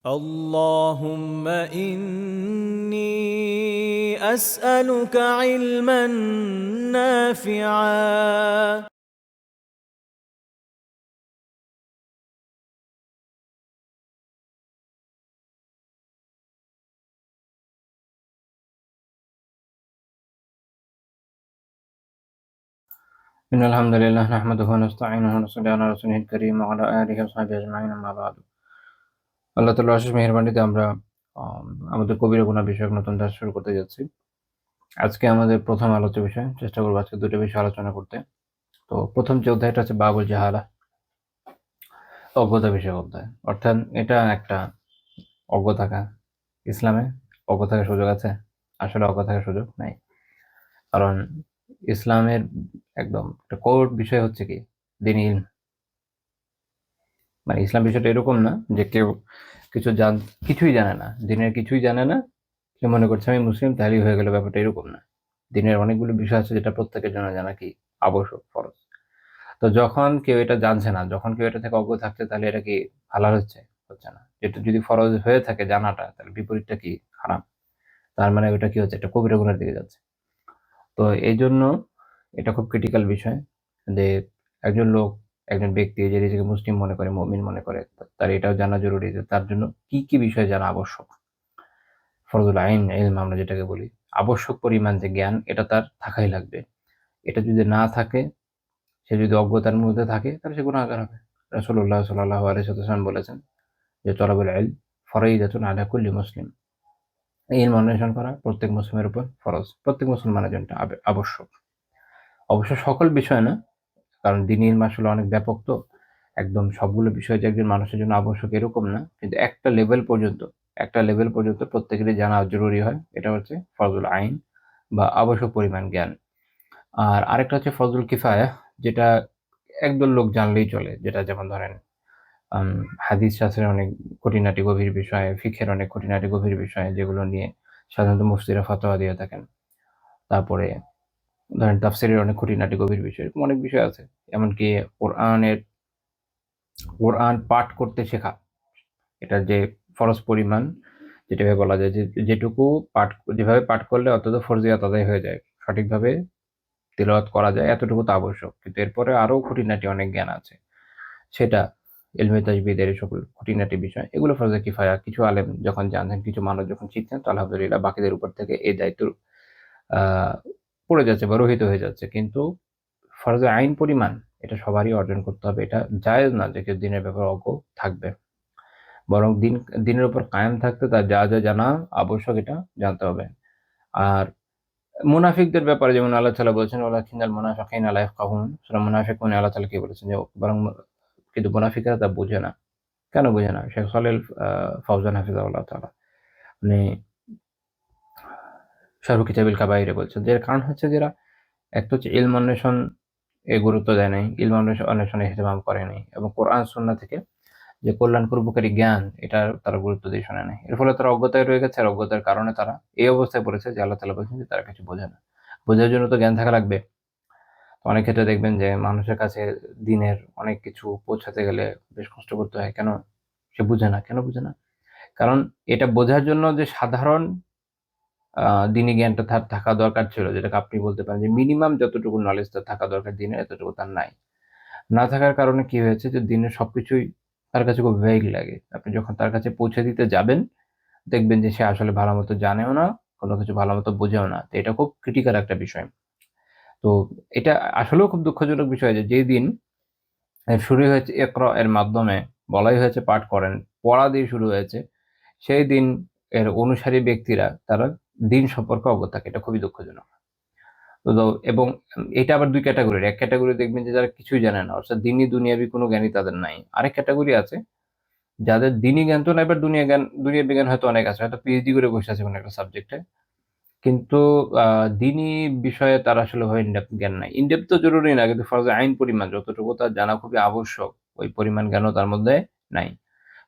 اللهم إني أسألك علما نافعا إن الحمد لله نحمده ونستعينه ونصلي على رسوله الكريم وعلى آله وصحبه أجمعين أما بعد আল্লাহ তাআলার অশেষ মেহেরবানিতে আমরা আমাদের কবিরা গুনাহ বিষয়ক নতুন দাস শুরু করতে যাচ্ছি। আজকে আমাদের প্রথম আলোচ্য বিষয়, চেষ্টা করব আজকে দুটো বিষয় আলোচনা করতে। তো প্রথম যে অধ্যায়টা হচ্ছে বাবুল জাহালা, অজ্ঞতা বিষয়ক অধ্যায়। অর্থাৎ এটা একটা অজ্ঞ থাকা। ইসলামে অজ্ঞ থাকার সুযোগ আছে? আসলে অজ্ঞ থাকার সুযোগ নাই। কারণ ইসলামের একদম একটা কোর বিষয় হচ্ছে কি দ্বীনি ইলম। মানে ইসলাম বিষয়টা এরকম না যে কেউ কিছুই জানে না, দিনের কিছুই জানে না, সে মনে করছে আমি মুসলিম তাহলেই হয়ে গেল, ব্যাপারটা এরকম না। দিনের অনেকগুলো বিষয় আছে যেটা প্রত্যেকের জন্য জানা কি আবশ্যক, ফরজ। তো যখন কেউ এটা জানছে না, যখন কেউ এটা থেকে অজ্ঞ থাকছে, তাহলে এটা কি হালাল হচ্ছে? হচ্ছে না। এটা যদি ফরজ হয়ে থাকে জানাটা, তাহলে বিপরীতটা কি? হারাম। তার মানে ওটা কি হচ্ছে? একটা কবিরা গুনার দিকে যাচ্ছে। তো এই জন্য এটা খুব ক্রিটিক্যাল বিষয় যে একজন লোক, একজন ব্যক্তি যে নিজেকে মুসলিম মনে করে, মুমিন মনে করে, তার এটাও জানা জরুরি যে তার জন্য কি কি বিষয় জানা আবশ্যক। ফরজুল আইন ইলম আমরা যেটাকে বলি, আবশ্যক পরিমাণ যে জ্ঞান, এটা তার থাকাই লাগবে। এটা যদি না থাকে, সে যদি অজ্ঞতার মধ্যে থাকে, তাহলে সে গুনাহগার হবে। রাসূলুল্লাহ সাল্লাল্লাহু আলাইহি ওয়াসাল্লাম বলেছেন যে তলাবুল ইলম ফরাইদাতুন আলা কুল্লি মুসলিম। ইলম অন্বেষণ করা প্রত্যেক মুসলিমের উপর ফরজ, প্রত্যেক মুসলমানের জন্য আবশ্যক। অবশ্য সকল বিষয় না, কারণ দ্বীনি ইলম আসলে অনেক ব্যাপক। তো একদম সবগুলো বিষয় যে একজন মানুষের জন্য আবশ্যক এরকম না, কিন্তু একটা লেভেল পর্যন্ত প্রত্যেকেরই জানা জরুরি হয়। এটা হচ্ছে ফরজুল আইন বা আবশ্যক পরিমাণ জ্ঞান। আর আরেকটা হচ্ছে ফরজুল কিফায়া, যেটা একদল লোক জানলেই চলে। যেটা যেমন ধরেন আম হাদিস শাস্ত্রের অনেক খুঁটিনাটি গভীর বিষয়, ফিকহের অনেক খুঁটিনাটি গভীর বিষয়, যেগুলো নিয়ে সাধারণত মুফতিরা ফতোয়া দিয়ে থাকেন। তারপরে ধরেন তাফসীরের অনেক খুঁটিনাটি গভীর বিষয়, এরকম অনেক বিষয় আছে। এমনকি কোরআনের কোরআন পাঠ করতে শেখা, এটার যে ফরজ পরিমাণ, যেটাকে বলা যায় যে যেটুকু যেভাবে পাঠ করলে অন্তত ফরজিয়াত আদায় হয়ে যায়, সঠিকভাবে তিলাওয়াত করা যায়, এতটুকু তো আবশ্যক। কিন্তু এরপরে আরো খুঁটিনাটি অনেক জ্ঞান আছে, সেটা ইলমে তাজবিদের এই সকল খুঁটিনাটি বিষয়, এগুলো ফরজে কিফায়া। কিছু আলেম যখন জানতেন, কিছু মানুষ যখন শিখছেন, তো আলহামদুলিল্লাহ বাকিদের উপর থেকে এই দায়িত্ব আহ পড়ে যাচ্ছে বা রহিত হয়ে যাচ্ছে। কিন্তু ফরজে আইন পরিমাণ এটা সবারই অর্জন করতে হবে। এটা জায়েজ না যে কেউ দিনের ব্যাপারে অজ্ঞ থাকবে। বরং দিনের উপর কায়েম থাকতে তার যা যা জানা আবশ্যক, এটা জানতে হবে। আর মুনাফিকদের ব্যাপারে যেমন আল্লাহ তাআলা বলেছেন, ওয়ালাকিন্নাল মুনাফিকিনা লা ইয়াফকাহুন। সূরা মুনাফিকুনে আল্লাহ তাআলা কি বলেছেন? যে বরং কিন্তু মুনাফিকরা তা বোঝে না। কেন বোঝে না? শেখ সালেহ ফাওজান হাফিজাহুল্লাহ তাআলা উনি শারহু কিতাবিল কাবাইরে বলছেন যে এর কারণ হচ্ছে যে এরা একটা হচ্ছে ইলম অন্বেষণ এ গুরুত্ব দেয় নাই, ইলম অন্বেষণে ইহতিমাম করে নাই, এবং কোরআন সুন্নাহ থেকে যে কল্যাণকর উপকারী জ্ঞান, এটা তারা গুরুত্ব দিয়ে শোনে নাই। এর ফলে তারা অজ্ঞতায় রয়ে গেছে, আর অজ্ঞতার কারণে তারা এই অবস্থায় পড়েছে যে আল্লাহ তাআলা বলছেন যে তারা কিছু বোঝে না। বোঝার জন্য তো জ্ঞান থাকা লাগবে। অনেক ক্ষেত্রে দেখবেন যে মানুষের কাছে দ্বীনের অনেক কিছু পৌঁছাতে গেলে বেশ কষ্ট করতে হয়। কেন? সে বুঝে না। কেন বুঝে না? কারণ এটা বোঝার জন্য যে সাধারণ দ্বীনি জ্ঞানটা তার থাকা দরকার ছিল, যেটাকে আপনি বলতে পারেন যে মিনিমাম যতটুকু নলেজ তার থাকা দরকার দ্বীনের, এতটুকু তার নাই। না থাকার কারণে কি হয়েছে যে দ্বীনের সবকিছুই তার কাছে খুব ভেগ লাগে। আপনি যখন তার কাছে পৌঁছে দিতে যাবেন, দেখবেন যে সে আসলে ভালোমতো জানেও না, কোনো কিছু ভালোমতো বোঝেও না। তো এটা খুব ক্রিটিক্যাল একটা বিষয়। তো এটা আসলেও খুব দুঃখজনক বিষয় যে যেই দিন শুরু হয়েছে ইকরা এর মাধ্যমে, বলাই হয়েছে পাঠ করেন, পড়া দিয়ে শুরু হয়েছে, সেই দিন এর অনুসারী ব্যক্তিরা তারা দ্বীন সম্পর্কে অজ্ঞ থাকে। এটা খুবই দুঃখজনক। এবং এটা আবার ২ ক্যাটেগরির। এক ক্যাটেগরি দেখবেন যে যারা কিছুই জানে না, অর্থাৎ দ্বীনি দুনিয়াবি কোনো জ্ঞানই তাদের নাই। আরেক ক্যাটেগরি আছে যাদের দ্বীনি জ্ঞান তো নাই, বাট দুনিয়াবি জ্ঞান হয়তো অনেক আছে। হয়তো পিএইচডি করে বসে আছে কোনো একটা সাবজেক্টে। কিন্তু দ্বীনি বিষয়ে তার আসলে ওভাবে ইন-ডেপথ জ্ঞান নাই। ইন-ডেপথ তো জরুরি না, কিন্তু ফরজে আইন পরিমাণ যতটুকু তার জানা খুবই আবশ্যক, ওই পরিমাণ জ্ঞানও তার মধ্যে নাই।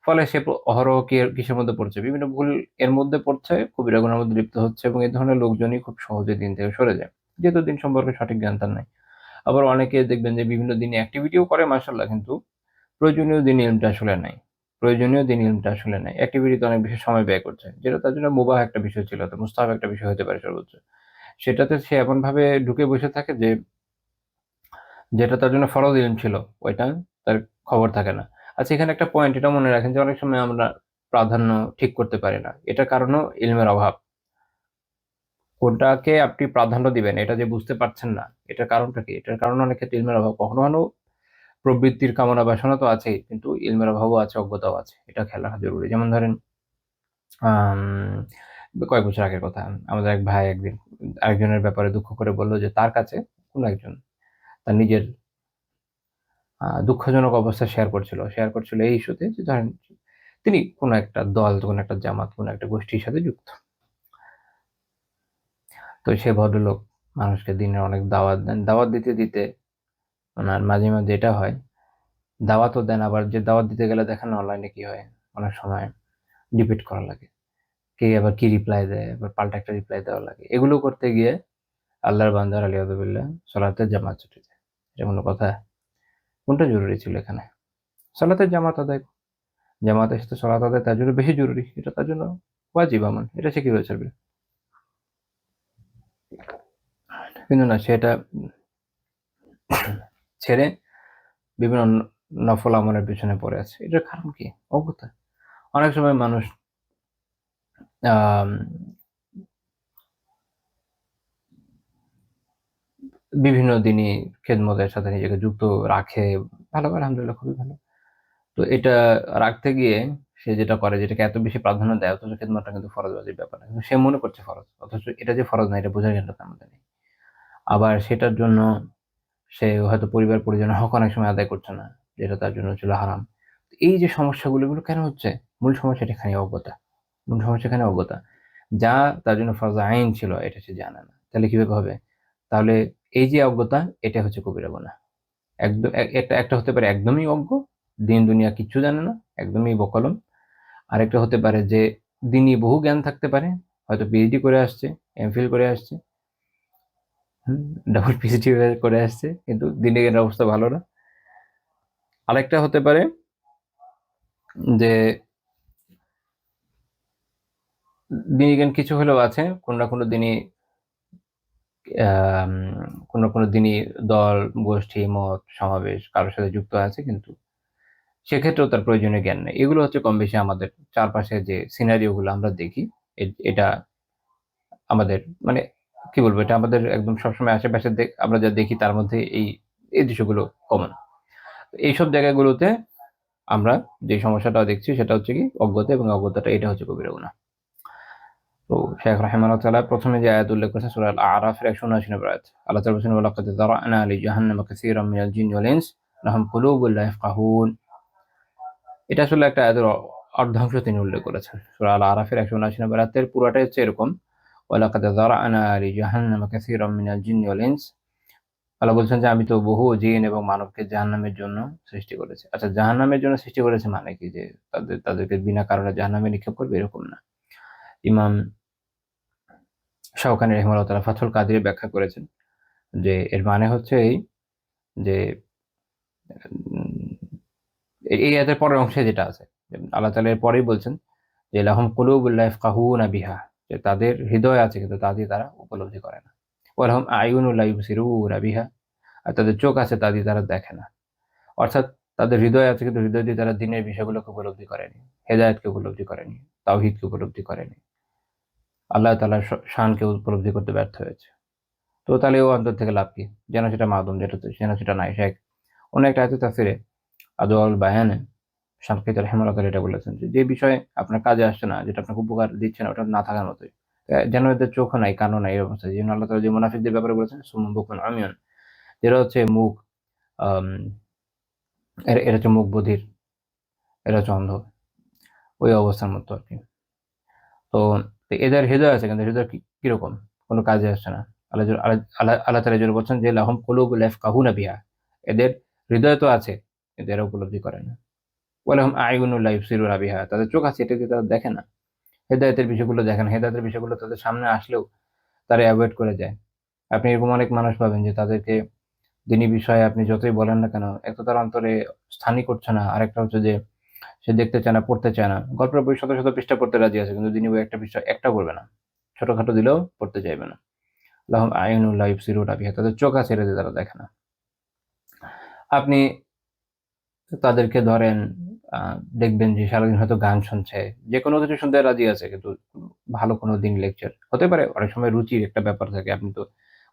ফলে সে অহরহ কিসের মধ্যে পড়ছে? বিভিন্ন ভুল এর মধ্যে পড়ছে, কবিরা গুনাহের মধ্যে লিপ্ত হচ্ছে, এবং এই ধরনের লোকজনই খুব সহজে দিন থেকে সরে যায়। যেহেতু দিন সম্পর্কে সঠিক জ্ঞান তার নাই। আবার অনেকে দেখবেন যে বিভিন্ন দিনই অ্যাক্টিভিটিও করে মাশাআল্লাহ, কিন্তু প্রয়োজনীয় দিনই ইলমটা আসলে নাই। প্রয়োজনীয় দিন ইলমটা আসলে নাই, অ্যাক্টিভিটিতে অনেক বেশি সময় ব্যয় করছে, যেটা তার জন্য মুবাহ একটা বিষয় ছিল, তো মুস্তাহাব একটা বিষয় হতে পারে সর্বোচ্চ। সেটাতে সে এমন ভাবে ঢুকে বসে থাকে যে যেটা তার জন্য ফরজ ইলম ছিল ওইটা তার খবর থাকে না। আচ্ছা, এখানে একটা পয়েন্ট এটা মনে রাখেন যে অনেক সময় আমরা প্রাধান্য ঠিক করতে পারি না, এটার কারণও ইলমের অভাব। কোনটাকে আপনি প্রাধান্য দিবেন এটা যে বুঝতে পারছেন না, এটার কারণটা কি? এটার কারণ অনেক ক্ষেত্রে ইলমের অভাব। কখনো কখনো প্রবৃত্তির কামনা বাসনা তো আছেই, কিন্তু ইলমের অভাবও আছে, অজ্ঞতাও আছে, এটা খেয়াল রাখা জরুরি। যেমন ধরেন আম কয়েক বছর আগের কথা, আমাদের এক ভাই একদিন আরেকজনের ব্যাপারে দুঃখ করে বলল যে তার কাছে কোন একজন তার নিজের দুঃখজনক অবস্থা শেয়ার করছিল এই ইস্যুতে যে ধরেন তিনি কোন একটা দল, কোন একটা জামাত, কোন একটা গোষ্ঠীর সাথে যুক্ত। তো সে ভদ্রলোক মানুষকে দিনের অনেক দাওয়াত দেন। দাওয়াত দিতে, দিতে ওনার মাঝে, মাঝে এটা হয়, দাওয়াতও দেন, আবার যে দাওয়াত দিতে গেলে দেখেন অনলাইনে কি হয়, অনেক সময় ডিবেট করা লাগে। কে আবার কি রিপ্লাই দেয়, আবার পাল্টা একটা রিপ্লাই দেওয়া লাগে। এগুলো করতে গিয়ে আল্লাহর বান্দার আলিয়াযুবিল্লাহ সালাতের জামাত ছুটে যায়। এটা কোনো কথা? কোনটা জরুরি ছিল এখানে? সালাতের জামাত আদায়। জামাতের সাথে সালাত আদায় তার জন্য বেশি জরুরি। এটা তার জন্য ওয়াজিব আমল। এটা সে কিভাবে ছাড়বে? কিন্তু না, সেটা ছেড়ে বিভিন্ন নফল আমলের পেছনে পড়ে আছে। এটার কারণ কি? অজ্ঞতা। অনেক সময় মানুষ আম বিভিন্ন দিনই খেদমতের সাথে নিজেকে যুক্ত রাখে। ভালো, আলহামদুলিল্লাহ, খুবই ভালো। তো এটা রাখতে গিয়ে সে যেটা করে, যেটাকে এত বেশি প্রাধান্য দেয়, অথচ খেদমতটা কিন্তু ফরজ ওয়াজিব ব্যাপার না। কিন্তু সে মনে করছে ফরজ। অথচ এটা যে ফরজ না, এটা বোঝার জ্ঞানটা তার মধ্যে নেই। আবার সেটার জন্য সে হয়তো পরিবার-পরিজনের হক অনেক সময় আদায় করছে না, যেটা তার জন্য ছিল হারাম। এই যে সমস্যাগুলো, এগুলো কেন হচ্ছে? মূল সমস্যাটা এখানে অজ্ঞতা। মূল সমস্যা এখানে অজ্ঞতা। যা তার জন্য ফরজ আইন ছিল, এটা সে জানে না। তাহলে কিভাবে হবে? তাহলে এই যে অজ্ঞতা, এটা হচ্ছে কবিরা গুনাহ। একটা হতে পারে একদমই অজ্ঞ, দিন দুনিয়া কিচ্ছু জানে না, একদমই বকলম। আরেকটা হতে পারে যে দিনই বহু জ্ঞান থাকতে পারে, হয়তো পিএইচডি করে আসছে, এমফিল করে আসছে, ডাবল পিএইচডি করে আসছে, কিন্তু দিনে জ্ঞানের অবস্থা ভালো না। আরেকটা হতে পারে যে দিনী জ্ঞান কিছু হলেও আছে, কোনো না কোনো দিনই আম কোনো না কোনো দিনই দল, গোষ্ঠী, মত, সমাবেশ কারো সাথে যুক্ত আছে, কিন্তু সেক্ষেত্রেও তার প্রয়োজনীয় জ্ঞান নেই। এগুলো হচ্ছে কমবেশি আমাদের চারপাশে যে সিনারিও গুলো আমরা দেখি, এটা আমাদের মানে কি বলবো? এটা আমাদের একদম সবসময় আশেপাশে আমরা যা দেখি তার মধ্যে এই দৃশ্যগুলো কমন। এইসব জায়গাগুলোতে আমরা যে সমস্যাটা দেখছি সেটা হচ্ছে কি অজ্ঞতা, এবং অজ্ঞতাটা এটা হচ্ছে কবিরা গুনাহ। তো শেখ রাহিমাহুল্লাহ তাআলা প্রথমে যে আয়াত উল্লেখ করেছেন সূরা আল-আরাফের ১৭৯ নম্বর আয়াত। আল্লাহ তাআলা বলেছেন, ওয়ালাকাদ যারা'না লিজাহান্নামা কাসীরাম মিনাল জিন্নি ওয়াল ইনস লাহুম কুলুবুন লা ইয়াফকাহুন। এটা আসলে একটা আয়াতের অর্ধাংশ তিনি উল্লেখ করেছেন। সূরা আল-আরাফের ১৭৯ নম্বর আয়াতের পুরাটাই হচ্ছে এরকম, ওয়ালাকাদ যারা'না লিজাহান্নামা কাসীরাম মিনাল জিন্নি ওয়াল ইনস। আল্লাহ বলছেন যে আমি তো বহু জিন এবং মানবকে জাহান্নামের জন্য সৃষ্টি করেছি। আচ্ছা, জাহান্নামের জন্য সৃষ্টি করেছে মানে কি? যে তাদেরকে বিনা কারণে জাহান্নামে নিক্ষেপ করবে, এরকম না। ইমাম শাওকানী রাহিমাহুল্লাহ তাআলা ফাথুল কাদিরে ব্যাখ্যা করেছেন যে এর মানে হচ্ছে এই যে উম এই আয়াতের পরের অংশে যেটা আছে, আল্লাহ তাআলা এর পরেই বলছেন যে লাহুম কুলুবুন লা ইয়াফকাহুনা বিহা, যে তাদের হৃদয় আছে কিন্তু তা দিয়ে তারা উপলব্ধি করে না। ওয়া লাহুম আ'য়ুনুন লা ইউবসিরুনা বিহা, আর তাদের চোখ আছে তা দিয়ে তারা দেখে না। অর্থাৎ তাদের হৃদয় আছে কিন্তু হৃদয় দিয়ে তারা দ্বীনের বিষয়গুলোকে উপলব্ধি করেনি, হেদায়েতকে উপলব্ধি করেনি, তাওহীদকে উপলব্ধি করেনি। আল্লাহ তাআলার শানকে উপলব্ধি করতে ব্যর্থ হয়েছে। তো তাহলে ও অন্তর থেকে লাভ কি? যেন সেটা মাদুম, যেন সেটা নাই। অন্য একটা আয়াতে তাফসীরে আদওয়াউল বায়ানে সানকিত রাহিমাহুল্লাহ তাআলা এটা বলেছেন যে, যে বিষয় আপনার কাজে আসছে না, যেটা আপনাকে উপকার দিচ্ছে না, ওটা না থাকার মতোই। যেন এদের চোখও নাই, কানও নাই, এই অবস্থা। যেজন্য আল্লাহ তাআলা যে মুনাফিকদের ব্যাপারে বলেছেন, সুম্মুন বুকমুন উমিয়ুন, এরা হচ্ছে মুখ, আম এরা হচ্ছে মুখ বধির, এরা হচ্ছে অন্ধ। ওই অবস্থার মতো আরকি। তো এদের হৃদয় আছে কিন্তু হৃদয় কিরকম? কোন কাজে আসছে না। আল্লাহ তাআলা এজন্য বলছেন যে লাহুম কুলুবুন লা ইয়াফকাহুনা বিহা। এদের হৃদয় তো আছে, কিন্তু এরা উপলব্ধি করে না। ওয়া লাহুম আ'য়ুনুন লা ইউবসিরুনা বিহা। তাদের চোখ আছে, এটা দিয়ে তারা দেখে না। হেদায়েতের বিষয়গুলো দেখে না। হেদায়েতের বিষয়গুলো তাদের সামনে আসলেও তারা এভয়েড করে যায়। আপনি এরকম অনেক মানুষ পাবেন যে তাদেরকে দ্বীনি বিষয়ে আপনি যতই বলেন না কেন, এক তো তার অন্তরে স্থানই করছে না। আরেকটা হচ্ছে যে সে দেখতে চায় না, পড়তে চায় না, গল্পের বই শত শত পৃষ্ঠা পড়তে রাজি আছে, কিন্তু দিনই বই একটা পৃষ্ঠা একটা পড়বে না, ছোটখাটো দিলেও পড়তে চাইবে না। লাহুম আইনুন লা ইবসিরুনা বিহা, তাদের চোখ আছে, এর তারা দেখে না। আপনি তাদেরকে ধরেন দেখবেন যে সারাদিন হয়তো গান শুনছে, যে কোনো কিছু শুনতে রাজি আছে, কিন্তু ভালো কোনো দিন লেকচার হতে পারে, অনেক সময় রুচির একটা ব্যাপার থাকে। আপনি তো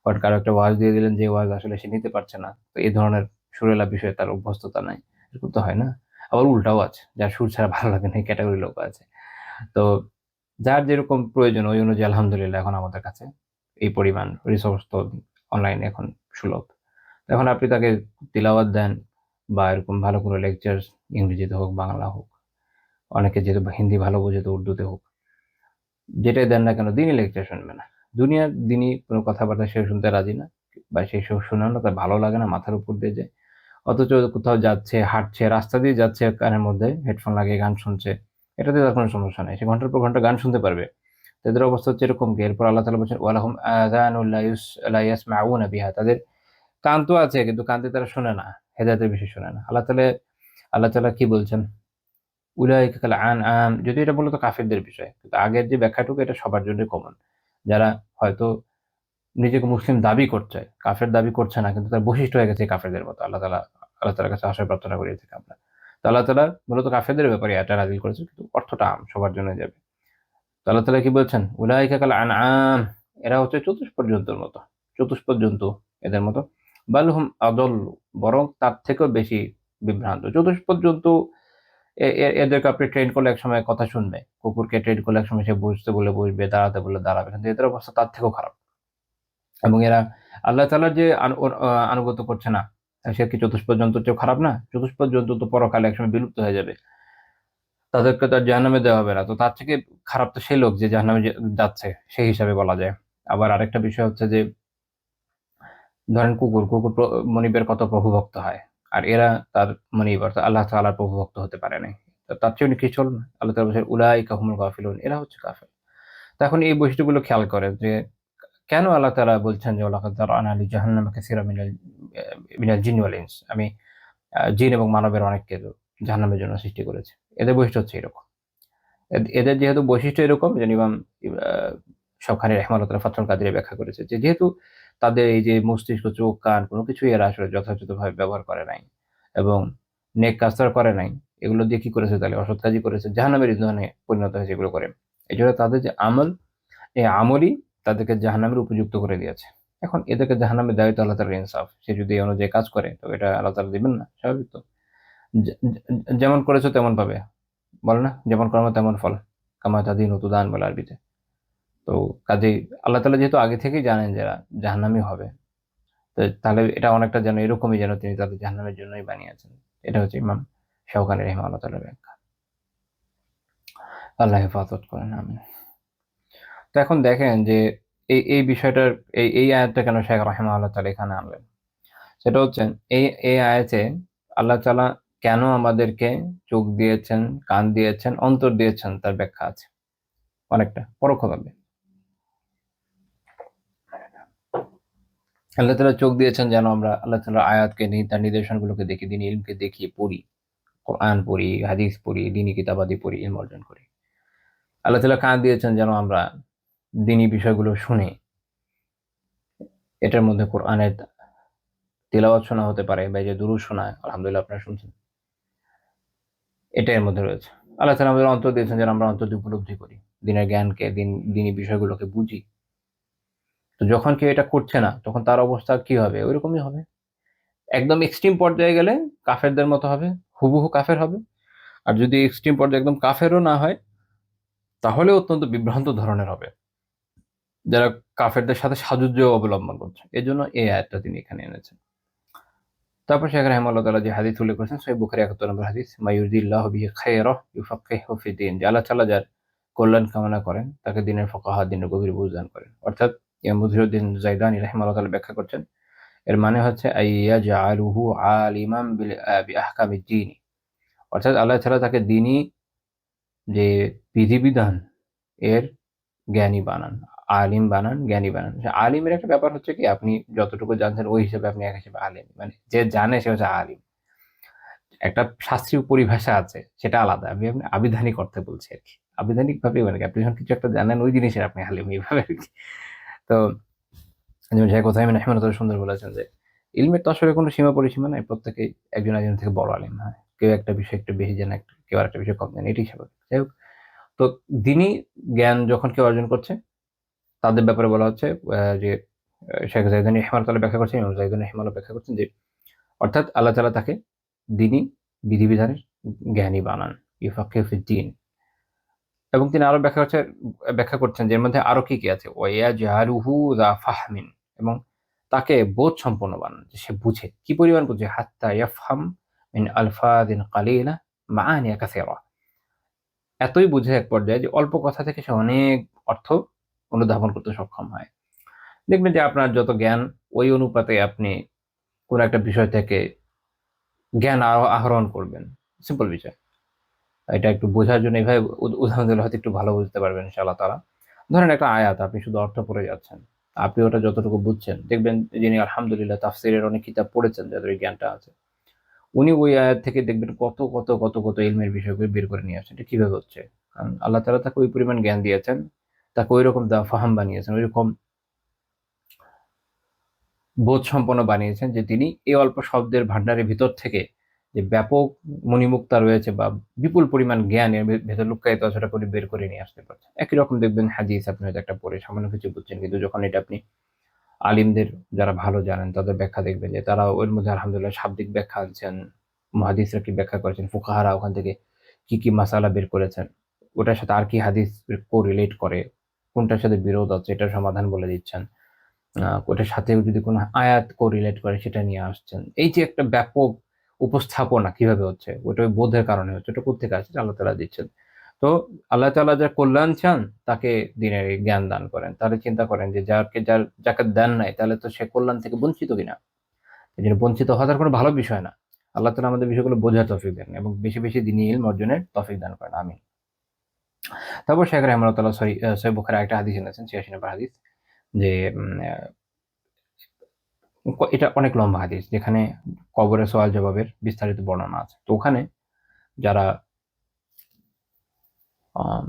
হঠাৎ কারো একটা ওয়াজ দিয়ে দিলেন, যে ওয়াজ আসলে সে নিতে পারছে না, তো এই ধরনের সুরেলা বিষয়ে তার অভ্যস্ততা নাই, এরকম তো হয় না। আবার উল্টাও আছে, যার সুর ছাড়া ভালো লাগে না, এই ক্যাটাগরি লোক আছে। তো যার যেরকম প্রয়োজন ওই অনুযায়ী আলহামদুলিল্লাহ এখন আমাদের কাছে এই পরিমাণ রিসোর্স তো অনলাইনে এখন সুলভ। এখন আপনি তাকে তিলাওয়াত দেন বা এরকম ভালো কোনো লেকচার, ইংরেজিতে হোক বাংলা হোক, অনেকে যেহেতু হিন্দি ভালো বোঝে তো উর্দুতে হোক, যেটাই দেন না কেন দিনই লেকচার শুনবে না। দুনিয়ার দিনই কোনো কথাবার্তা সে শুনতে রাজি না, বা সে শোনানো তার ভালো লাগে না, মাথার উপর দিয়ে যায়। অথচ কোথাও যাচ্ছে, হাঁটছে, রাস্তা দিয়ে যাচ্ছে, কানের মধ্যে হেডফোন লাগিয়ে গান শুনছে, এটাতে তার কোনো সমস্যা নেই, সে ঘন্টার পর ঘন্টা গান শুনতে পারবে। তাদের অবস্থা হচ্ছে এরকম কি, এরপর আল্লাহ তাআলা বলছেন ওয়ালাহুম আযানুন লা ইয়াসমাউনা বিহা, তাদের কান তো আছে কিন্তু কান দিয়ে তারা শোনে না, হেদায়েতের বিষয় শোনে না। আল্লাহ তাআলা কি বলছেন, উলাইকা কাল আনআম, যদিও এটা মূলত কাফিরদের বিষয়, কিন্তু আগের যে ব্যাখ্যাটুকু এটা সবার জন্যই কমন। যারা হয়তো নিজেকে মুসলিম দাবি করছে, কাফের দাবি করছে না, কিন্তু তার বৈশিষ্ট্য হয়ে গেছে কাফেরদের মতো। আল্লাহ তাআলার কাছে আশয় প্রার্থনা করিয়ে থাকি আমরা। তো আল্লাহ তাআলা মূলত কাফেরদের ব্যাপারে এটা নাযিল করেছে, কিন্তু অর্থটা আম, সবার জন্য যাবে। তো আল্লাহ তাআলা কি বলছেন, উলাইকা কাল আনআম, এরা হচ্ছে চতুষ্পদ জন্তুর মতো, চতুষ্পদ জন্তু এদের মতো। বাল হুম আদাল্লু, বরং তার থেকেও বেশি বিভ্রান্ত। চতুষ্পদ জন্তু এদেরকে আপনি ট্রেন করলে একসময় কথা শুনবে, কুকুরকে ট্রেন করলে একসময় সে বসতে বলে বসবে, দাঁড়াতে বলে দাঁড়াবে, কিন্তু এদের অবস্থা তার থেকেও খারাপ। এবং এরা আল্লাহ তাআলার যে আনুগত্য করছে না, সে কি চতুষ্পদ জন্তুর চেয়েও খারাপ না? চতুষ্পদ জন্তু তো পরকালে একসময় বিলুপ্ত হয়ে যাবে, তাদেরকে তো আর জাহান্নামে দেওয়া হবে না। তো তার থেকে খারাপ তো সেই লোক যে জাহান্নামে যাচ্ছে, সেই হিসাবে বলা যায়। আবার আরেকটা বিষয় হচ্ছে যে, ধরেন কুকুর মনিবের কত প্রভুভক্ত হয়, আর এরা তার মনিব অর্থাৎ আল্লাহ তাআলার প্রভুভক্ত হতে পারে নাই। তো তার চেয়ে কি চলুন, আল্লাহ তাআলা বলছেন উলাইকা হুমুল গাফিলুন, এরা হচ্ছে কাফের। তো এখন এই বৈশিষ্ট্যগুলো খেয়াল করেন যে কেন আল্লাহ তাআলা বলছেন যে ওয়ালাকাদ যারানা লি জাহান্নামা কাসীরাম মিনাল জিন্নি ওয়াল ইনস, আমি জিন এবং মানবের অনেককে জাহান্নামের জন্য সৃষ্টি করেছি। এদের বৈশিষ্ট্য হচ্ছে এরকম। এদের যেহেতু বৈশিষ্ট্য এরকম, যে ইমাম শওকানী রাহিমাহুল্লাহ ফাতহুল কাদিরে ব্যাখ্যা করেছে যে, যেহেতু তাদের এই যে মস্তিষ্ক, চোখ, কান কোনো কিছুই এরা আসলে যথাযথভাবে ব্যবহার করে নাই এবং নেক কাজ তারা করে নাই, এগুলো দিয়ে কি করেছে তাহলে অসৎ কাজই করেছে, জাহান্নামের ইন্ধনে পরিণত হয়েছে এগুলো করে। এজন্য তাদের যে আমল, এই আমলই তাদেরকে জাহান্নামের উপযুক্ত করে দিয়েছে। এখন এদেরকে জাহান্নামে দেওয়াই তো আল্লাহ তাআলার ইনসাফ। সে যদি এই অনুযায়ী কাজ করে তো এটা আল্লাহ তাআলা দিবেন না? স্বাভাবিক তো। যে যেমন করেছো তেমন পাবে। বলে না? যেমন কর্ম তেমন ফল। কামা তাদিনু তুদান বলে আরবিতে। তো কাজেই আল্লাহ তাআলা যেহেতু আগে থেকেই জানেন যে এরা জাহান্নামী হবে, তো তাহলে এটা অনেকটা যেন এরকমই, যেন তিনি তাদের জাহান্নামের জন্যই বানিয়েছেন। এটা হচ্ছে ইমাম শাওকানী রাহিমাহুল্লাহ তাআলার ব্যাখ্যা। আল্লাহ হেফাজত করেন, আমিন। তো এখন দেখেন যে এই বিষয়টার এই আয়াতটা কেন শেখ রাহিমাহুল্লাহ তাআলা এখানে আনলেন। সেটা হচ্ছে এই আয়াতে আল্লাহ তাআলা কেন আমাদেরকে চোখ দিয়েছেন, কান দিয়েছেন, অন্তর দিয়েছেন, তার ব্যাখ্যা আছে অনেকটা পরোক্ষভাবে। আল্লাহ তাআলা চোখ দিয়েছেন যেন আমরা আল্লাহ তাআলার আয়াতকে, তার নিদর্শনগুলোকে দেখি, দ্বীনি ইলমকে দেখি, পড়ি, কোরআন পড়ি, হাদিস পড়ি, দ্বীনি কিতাবাদি পড়ি, ইলম অর্জন করি। আল্লাহ তাআলা কান দিয়েছেন যেন আমরা দ্বীনি বিষয়গুলো শুনি। এটার মধ্যে কোরআনের তিলাওয়াত শোনা হতে পারে, বা এই যে দুরূদ শোনা, আলহামদুলিল্লাহ আপনারা শুনছেন, এটা এর মধ্যে রয়েছে। আল্লাহ তাআলা আমাদের অন্তর দিয়েছেন যেন আমরা অন্তর দিয়ে উপলব্ধি করি, দ্বীনের জ্ঞানকে, দ্বীনি বিষয়গুলোকে বুঝি। তো যখন কেউ এটা করছে না, তখন তার অবস্থা কি হবে? ওইরকমই হবে। একদম এক্সট্রিম পর্যায়ে গেলে কাফেরদের মতো হবে, হুবহু কাফের হবে। আর যদি এক্সট্রিম পর্যায়ে একদম কাফেরও না হয়, তাহলে অত্যন্ত বিভ্রান্ত ধরনের হবে, যারা কাফেরদের সাথে সাযুজ্য অবলম্বন করছে। এজন্য এই আয়াতটা তিনি এখানে এনেছেন। তারপর শেখ রাহিমাহুল্লাহ তাআলা যে হাদিস উল্লেখ করেছেন, সহিহ বুখারী ৭১ নম্বর হাদিস, মায়ুরিদিল্লাহু বিহি খায়রাহ ইউফাক্কিহু ফিদ্দীন, যে আল্লাহ তাআলা যার কল্যাণ কামনা করেন তাকে দ্বীনের ফাকাহা, দ্বীনের গভীর বুঝ দান করেন। অর্থাৎ ইমাম মুজহিরউদ্দিন জাইদানী রাহিমাহুল্লাহ তাআলা ব্যাখ্যা করছেন, এর মানে হচ্ছে আইয়াজআলুহু আলিমান বিআহকামিদ্দীন, অর্থাৎ আল্লাহ তাআলা তাকে দ্বীনি যে বিধিবিধান এর জ্ঞানী বানান, আলিম বানান, জ্ঞানী বানান। আলিমের একটা ব্যাপার হচ্ছে কি, আপনি যতটুকু জানছেন ওই হিসেবে আপনি এক হিসেবে আলিম, মানে যে জানে সে হচ্ছে আলিম। একটা শাস্ত্রীয় পরিভাষা আছে, সেটা আলাদা। আমি আপনি আবিধানিক অর্থে বলছি আর কি। আবিধানিক ভাবে মানে কি, আপনি যখন কিছু একটা জানেন ওই জিনিসের আপনি হালিম এইভাবে আর কি। তো যেমন শেখ কোথায় রহমানুল্লাহ সুন্দর বলেছেন যে ইলমের তো আসলে কোনো সীমা পরিসীমা নাই, প্রত্যেকেই একজন একজন থেকে বড় আলিম হয়, কেউ একটা বিষয় একটু বেশি জানে, কেউ আর একটা বিষয় কম জানে, এটাই স্বাভাবিক। যাই হোক, তো দিনই জ্ঞান যখন কেউ অর্জন করছে তাদের ব্যাপারে বলা হচ্ছে যে শেখ জাইদুন ইহমাল তাআলা ব্যাখ্যা করছেন, ইমাম জাইদুন ইহমাল ব্যাখ্যা করছেন যে অর্থাৎ আল্লাহ তাআলা তাকে দিনই বিধিবিধানের জ্ঞানী বানান, ইউফাক্কিহু ফিদ-দীন। এবং তিনি আরো ব্যাখ্যা করছেন যে এর মধ্যে আরো কি কি আছে, ওয়াইয়াজআলুহু যা ফাহমিন, এবং তাকে বোধ সম্পন্ন বানান, যে সে বুঝে, কি পরিমাণ বুঝে, হাত্তা ইয়াফহাম মিন আলফাযিন কালিলা মাআনিয়া কাসীরা, এতই বুঝে এক পর্যায়ে যে অল্প কথা থেকে সে অনেক অর্থ অনুধাবন করতে সক্ষম হয়। দেখবেন যে আপনার যত জ্ঞান ওই অনুপাতে আপনি কোন একটা বিষয় থেকে জ্ঞান আহরণ করবেন। সিম্পল বিষয়। এটা একটু বোঝার জন্য এভাবে উদাহরণ দিলে হয়তো একটু ভালো বুঝতে পারবেন ইনশাআল্লাহ তাআলা। ধরেন একটা আয়াত আপনি শুধু অর্থ পড়ে যাচ্ছেন। আপনি ওটা যতটুকু বুঝছেন, দেখবেন যিনি আলহামদুলিল্লাহ তাফসীরের অনেক কিতাব পড়েছেন, যাদের এই জ্ঞানটা আছে, উনি ওই আয়াত থেকে দেখবেন কত ইলমের বিষয়গুলো বের করে নিয়ে আসছেন। এটা কিভাবে হচ্ছে? কারণ আল্লাহ তাআলা তাকে ওই পরিমাণ জ্ঞান দিয়েছেন, তাকে ঐরকম ফাহাম বানিয়েছেন, ঐরকম বোধসম্পন্ন বানিয়েছেন যে তিনি এই অল্প শব্দের ভান্ডারের ভিতর থেকে যে ব্যাপক মণিমুক্তা রয়েছে বা বিপুল পরিমাণ জ্ঞান এর ভেতর লুক্কায়িত আছে, সেটা করে বের করে নিয়ে আসতে পারছেন। একই রকম দেখবেন হাদিস আপনি হয়তো একটা পড়ে সামান্য কিছু বুঝছেন, কিন্তু যখন এটা আপনি আলিমদের, যারা ভালো জানেন তাদের ব্যাখ্যা দেখবেন যে তারা ওর মধ্যে আলহামদুলিল্লাহ শাব্দিক ব্যাখ্যা আনছেন, মুহাদ্দিসরা কি ব্যাখ্যা করেছেন, ফুকাহারা ওখান থেকে কি মাসালা বের করেছেন, ওটার সাথে আর কি হাদিস কোরিলেট করে, কোনটার সাথে বিরোধ আছে এটার সমাধান বলে দিচ্ছেন। ওটার সাথেও যদি কোনো আয়াত কোরিলেট করে সেটা নিয়ে আসছেন। এই যে একটা ব্যাপক উপস্থাপনা কিভাবে হচ্ছে, ওটা ওই বোধের কারণে হচ্ছে। ওটা কোত্থেকে আসছে? আল্লাহ তাআলা দিচ্ছেন। তো আল্লাহ তাআলা যার কল্যাণ চান তাকে দিনের এই জ্ঞান দান করেন। তাহলে চিন্তা করেন যে যাকে দেন নাই তাহলে তো সে কল্যাণ থেকে বঞ্চিত কিনা? এজন্য বঞ্চিত হওয়ার কোনো ভালো বিষয় না। আল্লাহ তাআলা আমাদের বিষয়গুলো বোঝার তৌফিক দেন এবং বেশি দ্বীনি ইলম অর্জনের তৌফিক দান করেন। আমিন। তারপর শেখ রাহিমাহুল্লাহ সহিহ বুখারী আরেকটা হাদিস এনেছেন, ৮৬ নম্বর হাদিস, যে উম আ এটা অনেক লম্বা হাদিস, যেখানে কবরের সওয়াল জবাবের বিস্তারিত বর্ণনা আছে। তো ওখানে যারা আম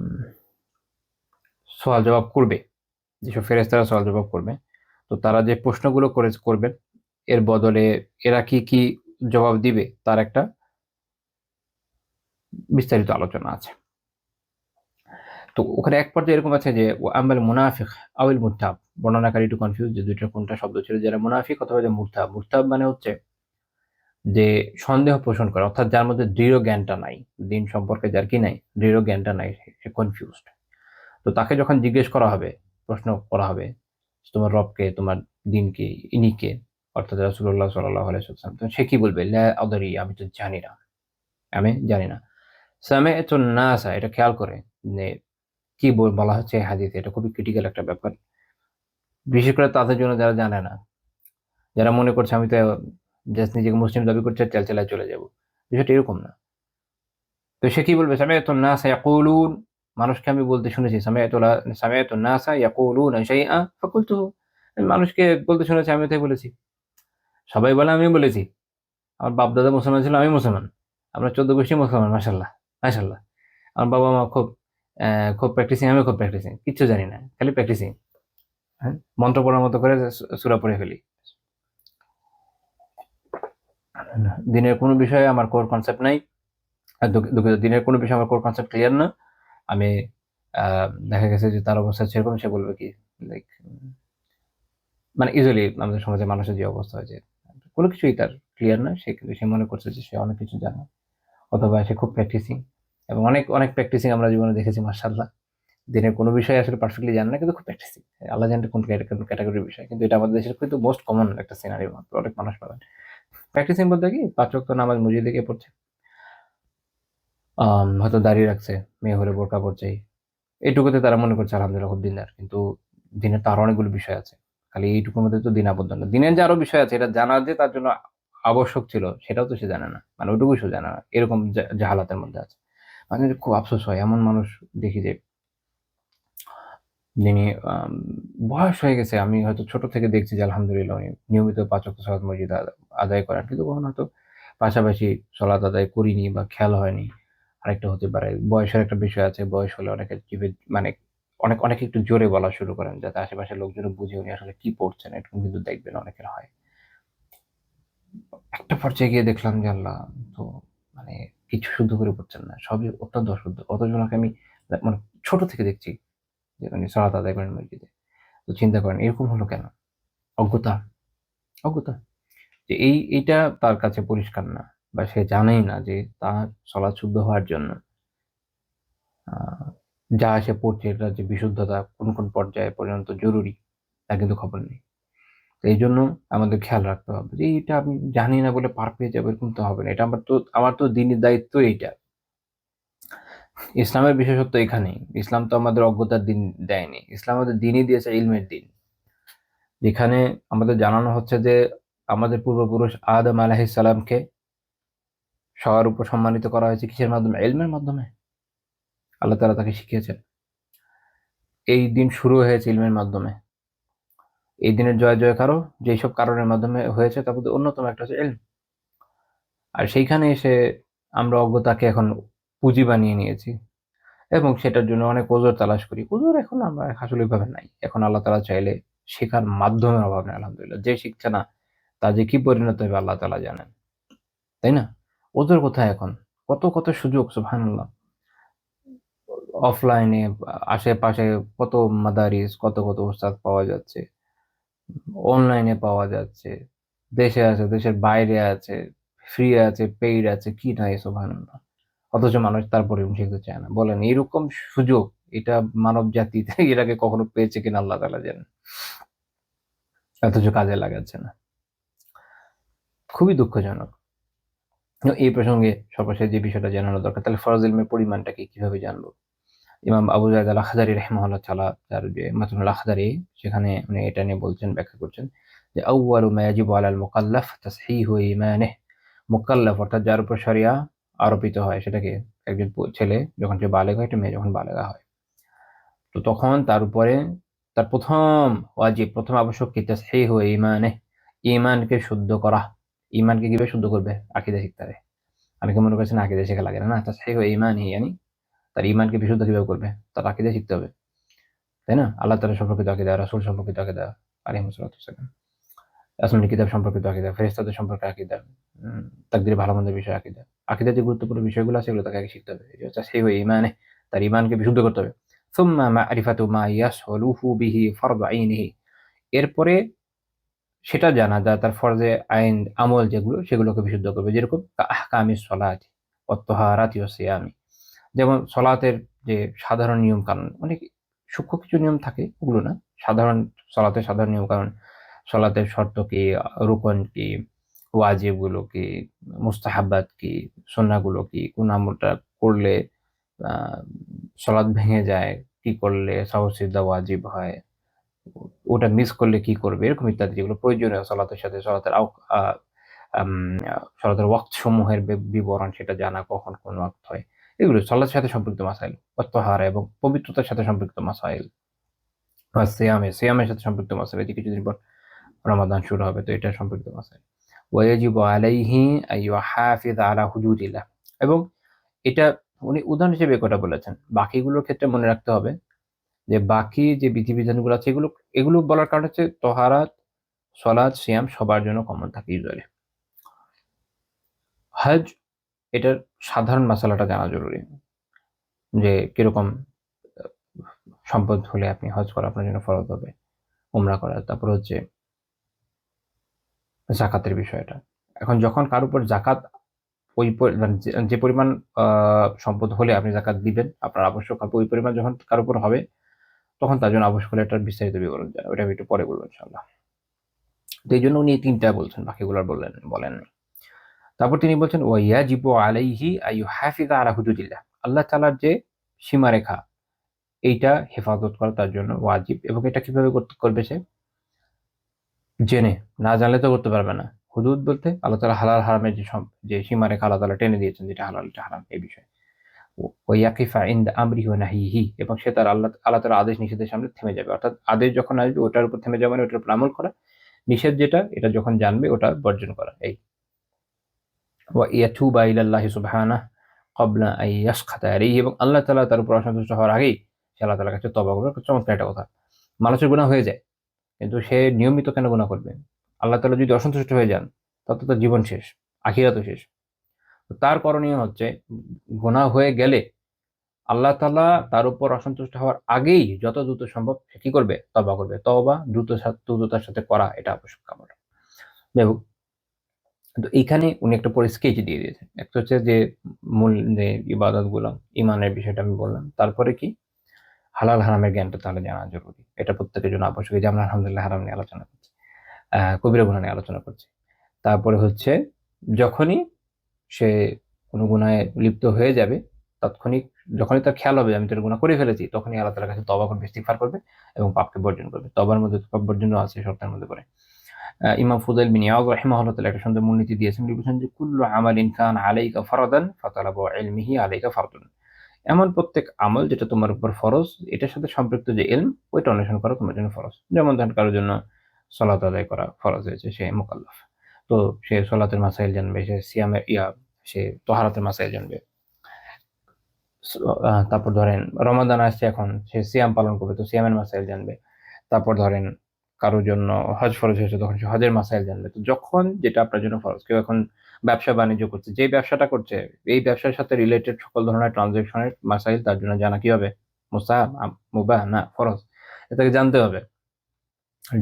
সওয়াল জবাব করবে, যেসব ফেরেশতারা সওয়াল জবাব করবে, তো তারা যে প্রশ্নগুলো করবেন, এর বদলে এরা কি জবাব দিবে তার একটা বিস্তারিত আলোচনা আছে। তো ওখানে এক পর্যায়ে এরকম আছে যে আম্মাল মুনাফিক আউল মুরতাব, বর্ণনাকারী একটু কনফিউজ যে দুইটার কোনটা শব্দ ছিল, যারা মুনাফিক অথবা যে মুরতাব। মুরতাব মানে হচ্ছে যে সন্দেহ পোষণ করে, অর্থাৎ যার মধ্যে দৃঢ় জ্ঞানটা নাই, দিন সম্পর্কে যার কি নাই, দৃঢ় জ্ঞানটা নাই, সে কনফিউজড। তো তাকে যখন জিজ্ঞেস করা হবে, প্রশ্ন করা হবে, তোমার রবকে, তোমার দিন কি, ইনি কে, অর্থাৎ রাসূলুল্লাহ সাল্লাল্লাহু আলাইহি ওয়াসাল্লাম, তো সে কি বলবে? লা আদরি, আমি তো জানি না, আমি জানি না। সামি'তু নাসা, এটা খেয়াল করে যে কি বলা হচ্ছে এই হাদিসে, এটা খুবই ক্রিটিক্যাল একটা ব্যাপার। বিশেষ করে তাদের জন্য যারা জানে না, যারা মনে করছে আমি তো জাস্ট নিজেকে মুসলিম দাবি করছি আর চালচালায় চলে যাব। বিষয়টা এরকম না। তো সে কি বলবে? সামি'তু নাসা ইয়াকুলুন, মানুষকে আমি বলতে শুনেছি, সামি'তু নাসা ইয়াকুলুনা শাইআ ফাকুলতুহু, আমি মানুষকে বলতে শুনেছি, আমিও তাই বলেছি। সবাই বলে আমিও বলেছি। আমার বাপ-দাদা মুসলমান ছিল, আমি মুসলমান। আমরা ১৪ গোষ্ঠী মুসলমান, মাশাআল্লাহ, মাশাআল্লাহ। আমার বাবা-মা খুব প্র্যাকটিসিং, আমিও খুব প্র্যাকটিসিং। কিচ্ছু জানি না, খালি প্র্যাকটিসিং। হ্যাঁ? মন্ত্র পড়ার মতো করে সূরা পড়ে ফেলি। দিনের কোনো বিষয়ে আমার কোর কনসেপ্ট নাই। দুঃখিত, দিনের কোনো বিষয়ে আমার কোর কনসেপ্ট ক্লিয়ার না। আমি আ দেখা গেছে যে তার অবস্থা সেরকম, সে বলবে কি লাইক মানে ইউজুয়ালি আমাদের সমাজে মানুষের যে অবস্থা হয় যে কোন কিছুই তার ক্লিয়ার না। কিন্তু সে মনে করছে যে সে অনেক কিছু জানে। অথবা সে খুব প্র্যাকটিসিং, এবং অনেক প্র্যাকটিসিং আমরা জীবনে দেখেছি মাশাআল্লাহ। দিনের কোনো বিষয় আসলে পারফেক্টলি জানে না, কিন্তু খুব প্র্যাকটিসিং। আল্লাহ জানে কোন ক্যাটেগরির বিষয়। কিন্তু এটা আমাদের দেশের কিন্তু মোস্ট কমন একটা সিনারিও, অনেক মানুষ পাবেন। প্র্যাকটিসিং বলতে কি ৫ ওয়াক্ত নামাজ মসজিদে গিয়ে পড়ছে। হয়তো দাঁড়িয়ে রাখছে, মেয়ে হলে বোরকা পড়ছে। এইটুকুতে তারা মনে করছে আলহামদুলিল্লাহ খুব দিনদার। কিন্তু দিনের তো আরো অনেকগুলো বিষয় আছে। খালি এইটুকুর মধ্যে তো দিন আবদ্ধ না। দিনের যে আরো বিষয় আছে, এটা জানা যে তার জন্য আবশ্যক ছিল, সেটাও তো সে জানে না। মানে ওইটুকুই সে জানে না। এরকম জাহালাতের মধ্যে আছে। মানে খুব আফসোস হয়। এমন মানুষ দেখি যে যিনি বয়স হয়ে গেছে, আমি হয়তো ছোট থেকে দেখছি যে আলহামদুলিল্লাহ উনি নিয়মিত ৫ ওয়াক্ত সালাত মসজিদে আদায় করেন। কিন্তু কখনো হয়তো পাশাপাশি সালাত আদায় করিনি বা খেয়াল হয়নি। আরেকটা হতে পারে বয়সের একটা বিষয় আছে, বয়স হলে অনেকে মানে অনেকে একটু জোরে বলা শুরু করেন যাতে আশেপাশের লোকজন বুঝে উনি আসলে কি পড়ছেন, এরকম কিন্তু দেখবেন অনেকের হয়। একটা পর্যায়ে গিয়ে দেখলাম যে আল্লাহ, তো মানে কিছু শুদ্ধ করে পড়ছেন না, সবই অত্যন্ত অশুদ্ধ। অথচ ওনাকে আমি মানে ছোট থেকে দেখছি যে উনি সালাত আদায় করেন মসজিদে। তো চিন্তা করেন এরকম হলো কেন? অজ্ঞতা, অজ্ঞতা। যে এইটা তার কাছে পরিষ্কার না, বা সে জানেই না যে তার সলাৎ শুদ্ধ হওয়ার জন্য আহ, যা সে পড়ছে এটা যে বিশুদ্ধতা কোন কোন পর্যায়ে পর্যন্ত জরুরি তা কিন্তু খবর নেই। তো এই জন্য আমাদের খেয়াল রাখতে হবে যে এটা আমি জানি না বলে পার পেয়ে যাবো, এরকম তো হবে না। এটা আমার তো দিনের দায়িত্ব এইটা। ইসলামের বিশেষত্ব এখানেই। ইসলাম তো আমাদের অজ্ঞতার দিন দেয়নি, ইসলাম আমাদের দিনই দিয়েছে ইলমের দিন, যেখানে আমাদের জানানো হচ্ছে যে আমাদের পূর্বপুরুষ আদম আলাইহিস সালামকে সবার উপর সম্মানিত করা হয়েছে কিসের মাধ্যমে? ইলমের মাধ্যমে। আল্লাহ তাআলা তাকে শিখিয়েছেন। এই দিন শুরু হয়েছে ইলমের মাধ্যমে। এই দিনের জয় জয়কারও যেসব কারণের মাধ্যমে হয়েছে তার মধ্যে অন্যতম একটা হচ্ছে ইলম। আর সেইখানে এসে আমরা অজ্ঞতাকে এখন পুঁজি বানিয়ে নিয়েছি এবং সেটার জন্য অনেক ওজোর তালাশ করি। ওজোর এখন আমরা আসলে ওইভাবে নাই। এখন আল্লাহ তাআলা চাইলে শেখার মাধ্যমের অভাব নেই আলহামদুলিল্লাহ। যে শিখছে না তার যে কি পরিণত হবে আল্লাহ তাআলা জানেন। তাই না? ওজোর কোথায় এখন? কত কত সুযোগ সুবহানাল্লাহ। অফলাইনে আশেপাশে কত মাদারিস, কত কত উস্তাদ পাওয়া যাচ্ছে, অনলাইনে পাওয়া যাচ্ছে, দেশে আছে, দেশের বাইরে আছে, ফ্রি আছে, পেইড আছে, কি নাই সুবহানাল্লাহ। অথচ মানুষ তারপরে শিখতে চায় না। বলেন এরকম সুযোগ এটা মানব জাতি এর আগে কখনো পেয়েছে কিনা আল্লাহ তাআলা জানেন। অথচ কাজে লাগাচ্ছে না। খুবই দুঃখজনক। এই প্রসঙ্গে সর্বশেষ যে বিষয়টা জানানো দরকার, তাহলে ফরজ ইলমের পরিমাণটা কি, কিভাবে জানবো? ইমাম আবু যায়েদ আল আখদারী রাহিমাহুল্লাহ তাআলা তার যে মাতনুল আখদারী, সেখানে উনি এটা নিয়ে বলছেন, ব্যাখ্যা করছেন যে আউয়ালু মা ইয়াজিবু আলাল মুকাল্লাফ তাসহিহু ঈমানিহি। মুকাল্লাফ অর্থাৎ যার উপর শরিয়া আরোপিত হয়, সেটাকে একজন ছেলে যখন সে বালেগ হয়, একটা মেয়ে যখন বালেগা হয়, তো তখন তার উপরে তার প্রথম ওয়াজিব, প্রথম আবশ্যক কি? তাসহিহু ঈমানিহি, ঈমানকে শুদ্ধ করা। ঈমানকে কিভাবে শুদ্ধ করবে? আকীদা শিখতে হবে। অনেকে মনে করছেন আকীদা শেখা লাগে না, না, তাসহিহু ঈমানিহি ইয়ানি তার ঈমানকে বিশুদ্ধ কিভাবে করবে? তার আকীদা শিখতে হবে। তাই না? আল্লাহ তাআলা সম্পর্কিত আকীদা, রাসূল সম্পর্কিত আকীদা আলাইহিস সালাতু ওয়াসসালাম, আসমানি কিতাব সম্পর্কিত আকীদা, ফেরেশতাদের সম্পর্কে আকীদা, উম তাকদীর ভালো-মন্দের বিষয়ে আকীদা। আকীদার যে গুরুত্বপূর্ণ বিষয়গুলো আছে এগুলো তাকে আগে শিখতে হবে। এটা হচ্ছে সেই ঈমানে, তার ঈমানকে বিশুদ্ধ করতে হবে। সুম্মা মা'রিফাতু মা ইয়াসলুহু বিহি ফারদু আইনিহি। এরপরে সেটা জানা যা তার ফরজে আইন আমল যেগুলো সেগুলোকে বিশুদ্ধ করবে। যেরকম আহকামিস সলাতি ওয়াত তাহারাতি ওয়াস সিয়ামি। যেমন সলাতের যে সাধারণ নিয়ম কানুন, অনেক সূক্ষ্ম কিছু নিয়ম থাকে ওগুলো না, সাধারণ সলাতের সাধারণ নিয়ম কানুন, সলাতের শর্ত কি, রুকন কি, ওয়াজিব গুলো কি, মুস্তাহাব্বাত কি, সুন্নাহ গুলো কি, কোন আমলটা করলে আহ সলাৎ ভেঙে যায়, কি করলে সাহু সিজদা ওয়াজিব হয়, ওটা মিস করলে কি করবে, এরকম ইত্যাদি যেগুলো প্রয়োজনীয় সলাতের সাথে, সলাতের আম সলাতের ওয়াক্ত সমূহের বিবরণ সেটা জানা, কখন কোন ওয়াক্ত হয়, এগুলো সলাতের সাথে সম্পৃক্ত মাসাইল। ওয়াত্তাহারা এবং পবিত্রতার সাথে সম্পৃক্ত মাসাইল। আর সিয়ামের সাথে সম্পৃক্ত মাসাইল। এই যে কিছুদিন পর রমাদান শুরু হবে, তো এটা সম্পৃক্ত মাসাইল। ওয়াজিবু আলাইহি আইয়ুহাফিজ আলা হুদুদিল্লাহ। এবং এটা উনি উদাহরণ হিসেবে কথা বলেছেন। বাকিগুলোর ক্ষেত্রে মনে রাখতে হবে যে বাকি যে বিধিবিধানগুলো আছে এগুলো এগুলো বলার কারণ হচ্ছে তহারাত, সলাত, সিয়াম সবার জন্য কমন থাকে ইউজুয়ালি। হজ, এটার সাধারণ মাসালাটা জানা জরুরি, যে কিরকম আহ, সম্পদ হলে আপনি হজ করা আপনার জন্য ফরজ হবে, উমরা করা। তারপর হচ্ছে জাকাতের বিষয়টা। এখন যখন কার উপর জাকাত ওই মানে যে পরিমাণ সম্পদ হলে আপনি জাকাত দিবেন, আপনার আবশ্যক হবে ওই পরিমাণ যখন কার উপর হবে, তখন তার জন্য আবশ্যক হলে এটার বিস্তারিত বিবরণ যায়, ওটা আমি একটু পরে বলবো ইনশাআল্লাহ। তো এই জন্য উনি এই তিনটা বলছেন, বাকিগুলো আর বলেন। তারপর তিনি বলছেন ওয়াজিবু আলাইহি আইয়ুহাফিযা আলা হুদুদিল্লাহ। আল্লাহ তাআলার যে সীমারেখা, এইটা হেফাজত করা তার জন্য ওয়াজিব। এবং এটা কিভাবে করবে সে? জেনে। না জানলে তো করতে পারবে না। হুদুদ বলতে আল্লাহ তাআলা হালাল হারামের যে সীমারেখা আল্লাহ তাআলা টেনে দিয়েছেন, যেটা হালাল এটা হারাম এই বিষয়ে। ওয়াকিফা ইনদা আমরিহি ওয়া নাহিহি। এবং সে তার আল্লাহ তাআলার আদেশ নিষেধের সামনে থেমে যাবে। অর্থাৎ আদেশ যখন আসবে ওটার উপর থেমে যাবে না, ওটার উপর আমল করা। নিষেধ যেটা, এটা যখন জানবে ওটা বর্জন করা। এই ওয়া ইয়াতুবা ইলাল্লাহি সুবহানাহু ক্বাবলা আন ইয়াসখাতা আলাইহি, এবং আল্লাহ তাআলা তার উপর অসন্তুষ্ট হওয়ার আগেই সে আল্লাহ তাআলার কাছে তওবা করবে। চমৎকার একটা কথা। মানুষের গুনাহ হয়ে যায়, কিন্তু সে নিয়মিত কেন গুনাহ করবে? আল্লাহ তাআলা যদি অসন্তুষ্ট হয়ে যান, তাতে তার জীবন শেষ, আখিরাতও শেষ। তো তার করণীয় হচ্ছে গুনাহ হয়ে গেলে আল্লাহ তাআলা তার উপর অসন্তুষ্ট হওয়ার আগেই যত দ্রুত সম্ভব সে কি করবে? তওবা করবে। তওবা দ্রুততার সাথে করা, এটা আবশ্যক আমার। যাই হোক, কিন্তু এইখানে উনি একটা পরে স্কেচ দিয়ে দিয়েছেন। একটা হচ্ছে যে মূল যে ইবাদতগুলো, ঈমানের বিষয়টা আমি বললাম। তারপরে কি? হালাল হারামের জ্ঞানটা তাহলে জানা জরুরি। এটা প্রত্যেকের জন্য আবশ্যক। এই যে আমরা আলহামদুলিল্লাহ হারাম নিয়ে আলোচনা করছি। কবিরা গুনাহ নিয়ে আলোচনা করছি। তারপরে হচ্ছে যখনই সে কোনো গুনাহে লিপ্ত হয়ে যাবে, তাৎক্ষণিক যখনই তার খেয়াল হবে আমি তো এটা গুনাহ করে ফেলেছি, তখনই আল্লাহ তাআলার কাছে তওবা করবে, ইস্তিগফার করবে এবং পাপকে বর্জন করবে। তওবার মধ্যে তো পাপ বর্জনও আছে, শর্তের মধ্যে পড়ে। ইমাম ফুদাইল বিন ইয়াদ রাহিমাহুল্লাহ তাআলা একটা সুন্দর মূলনীতি দিয়েছেন। তিনি বলেছেন যে, "কুল্লু আমালিন কানা আলাইকা ফারদান ফাতালাবু ইলমিহি আলাইকা ফারদুন।" এমন প্রত্যেক আমল যেটা তোমার উপর ফরজ, এটার সাথে সম্পৃক্ত যে ইলম, ওইটা অন্বেষণ করা তোমার জন্য ফরজ। যেমন ধরেন কারো জন্য সালাত আদায় করা ফরজ হয়েছে, সে মুকাল্লাফ। তো সে সালাতের মাসাইল জানবে, সে সিয়ামের সে তাহারাতের মাসাইল জানবে। স তারপর ধরেন রমাদান আসছে এখন, সে সিয়াম পালন করবে, তো সিয়ামের মাসাইল জানবে। তারপর ধরেন কারোর জন্য হজ ফরজ হয়েছে, তখন সে হজের মাসাইল জানবে। তো যখন যেটা আপনার জন্য ফরজ, কেউ এখন ব্যবসা-বাণিজ্য করছে, যেই ব্যবসাটা করছে, এই ব্যবসার সাথে রিলেটেড সকল ধরনের ট্রান্সেকশনের মাসাইল তার জন্য জানা কি হবে? মুস্তাহাব, মুবাহ না ফরজ। এটাকে জানতে হবে।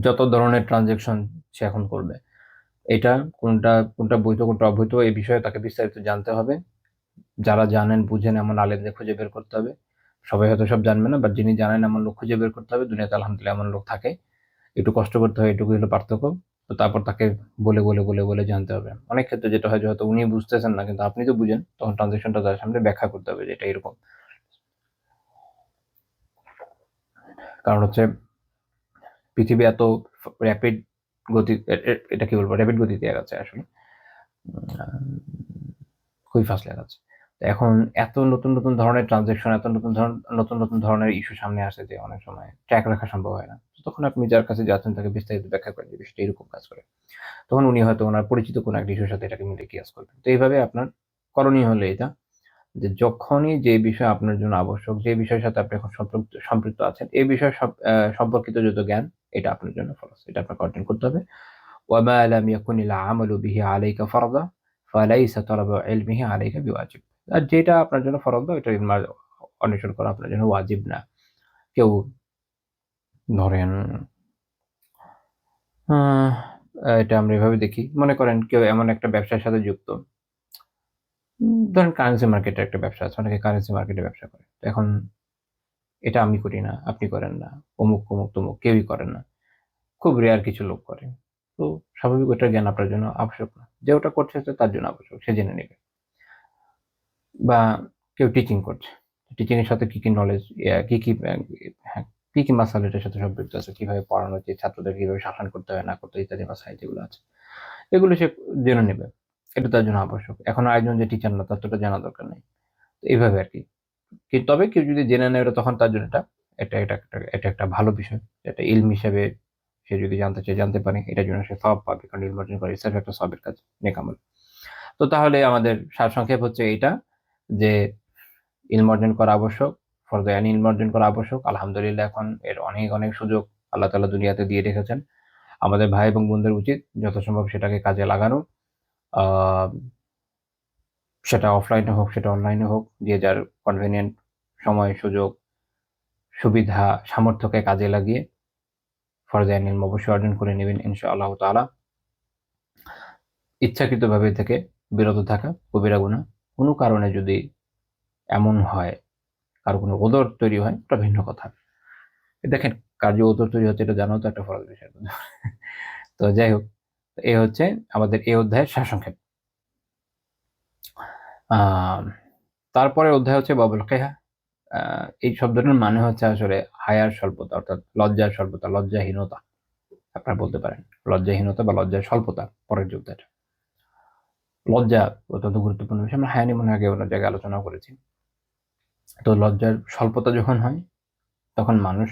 যত ধরনের ট্রান্সেকশন সে এখন করবে, এটা কোনটা বৈধ, কোনটা অবৈধ, এই বিষয়ে তাকে বিস্তারিত জানতে হবে। যারা জানেন বুঝেন এমন আলেমদের খুঁজে বের করতে হবে। সবাই হয়তো সব জানবে না, বাট যিনি জানেন এমন লোক খুঁজে বের করতে হবে। দুনিয়াতে আলহামদুলিল্লাহ এমন লোক থাকে। একটু কষ্ট করতে হয়, এটুকুই হলো পার্থক্য। তো তারপর তাকে বলে জানতে হবে। অনেক ক্ষেত্রে যেটা হয় যে হয়তো উনি বুঝতেছেন না, কিন্তু আপনি তো বুঝেন, তখন ট্রান্সেকশনটা তার সামনে ব্যাখ্যা করতে হবে যে এটা এরকম। কারণ হচ্ছে পৃথিবী এত র‍্যাপিড গতি, এটা কি বলবো? র‍্যাপিড গতিতে আগাচ্ছে আসলে। খুবই ফাস্ট লাগাচ্ছে। তো এখন এত নতুন ধরনের ট্রান্সেকশন, এত নতুন ধরনের ইস্যু সামনে আসে যে অনেক সময় ট্র্যাক রাখা সম্ভব হয় না। তো তখন আপনি যার কাছে যাচ্ছেন তাকে বিস্তারিত ব্যাখ্যা করেন যে বিষয়টা এরকম কাজ করে। তখন উনি হয়তো উনার পরিচিত কোনো একটা ইস্যুর সাথে এটাকে মিলে কিয়াস করবেন। তো এইভাবে আপনার করণীয় হলো এটা, যে যখনই যে বিষয় আপনার জন্য আবশ্যক, যে বিষয়ের সাথে আপনি এখন সম্পৃক্ত আছেন, এই বিষয় সম্পর্কিত যত জ্ঞান, এটা আপনার জন্য ফরজ। এটা আপনাকে অর্জন করতে হবে। ওয়ামা লাম ইয়াকুনিল আমালু বিহি আলাইকা ফারদা ফালাইসা তালাবু ইলমিহি আলাইকা বিওয়াজিব। আর যেটা আপনার জন্য ফরজ না, ওইটা অন্বেষণ করা আপনার জন্য ওয়াজিব না। কেউ ধরেন আহ এটা আমরা এভাবে দেখি। মনে করেন কেউ এমন একটা ব্যবসার সাথে যুক্ত, ধরেন কারেন্সি মার্কেটের একটা ব্যবসা আছে। অনেকে কারেন্সি মার্কেটে ব্যবসা করে। তো এখন এটা আমি করি না, আপনি করেন না, তমুক কেউই করেন না। খুব রেয়ার কিছু লোক করে। তো স্বাভাবিক ওটার জ্ঞান আপনার জন্য আবশ্যক না। যে ওটা করছে তার জন্য আবশ্যক, সে জেনে নেবে। বা কেউ টিচিং করছে। টিচিং এর সাথে কি নলেজ, হ্যাঁ, কি মাসাইল এটার সাথে সম্পৃক্ত আছে, কিভাবে পড়ানো উচিত, ছাত্রদেরকে কিভাবে শাসন করতে হয় না করতে হয়, ইত্যাদি মাসাইল যেগুলো আছে। এগুলো সে জেনে নেবে। এটা তার জন্য আবশ্যক। এখন আরেকজন যে টিচার না, তার তো এটা জানা দরকার নেই। তো এইভাবে আরকি। তবে কেউ যদি জেনে নেয় ওটা, তখন তার জন্য এটা একটা ভালো বিষয়। এটা ইলম হিসেবে সে যদি জানতে চায় জানতে পারে। এটার জন্য সে সওয়াব পাবে। কারণ ইলম অর্জন করা ইটসেলফ একটা সওয়াবের কাজ, নেক আমল। তো তাহলে আমাদের সারসংক্ষেপ হচ্ছে এইটা, যে ইলম অর্জন করা আবশ্যক, ফরজে আইন ইলম অর্জন করা আবশ্যক। আলহামদুলিল্লাহ এখন এর অনেক সুযোগ আল্লাহ তাআলা দুনিয়াতে দিয়ে রেখেছেন। আমাদের ভাই এবং বোনদের উচিত যথাসম্ভব সেটাকে কাজে লাগানো। আ সেটা অফলাইনে হোক, সেটা অনলাইনে হোক, যে যার কনভেনিয়েন্ট সময়, সুযোগ, সুবিধা, সামর্থ্যকে কাজে লাগিয়ে ফরজে আইন ইলম অবশ্যই অর্জন করে নিবেন ইনশাআল্লাহ তাআলা। ইচ্ছাকৃতভাবে থেকে বিরত থাকা কবিরা গুনাহ। কোনো কারণে যদি এমন হয়, কারো কোনো ওযর তৈরি হয়, ওটা ভিন্ন কথা। দেখেন, কার যে ওযর তৈরি হচ্ছে এটা জানাও তো একটা ফরজ বিষয়। তো যাই হোক, এই হচ্ছে আমাদের এই অধ্যায়ের সারসংক্ষেপ। আম তারপরের অধ্যায় হচ্ছে বাবুল কেহা। আ এই শব্দটার মানে হচ্ছে আসলে হায়ার স্বল্পতা, অর্থাৎ লজ্জার স্বল্পতা, লজ্জাহীনতা আপনারা বলতে পারেন। লজ্জাহীনতা বা লজ্জার স্বল্পতা, পরের যে অধ্যায়টা। লজ্জা অত্যন্ত গুরুত্বপূর্ণ বিষয়। আমরা হায়া নিয়ে মনে হয় আগে অন্য জায়গায় আলোচনাও করেছি। তো লজ্জার স্বল্পতা যখন হয়, তখন মানুষ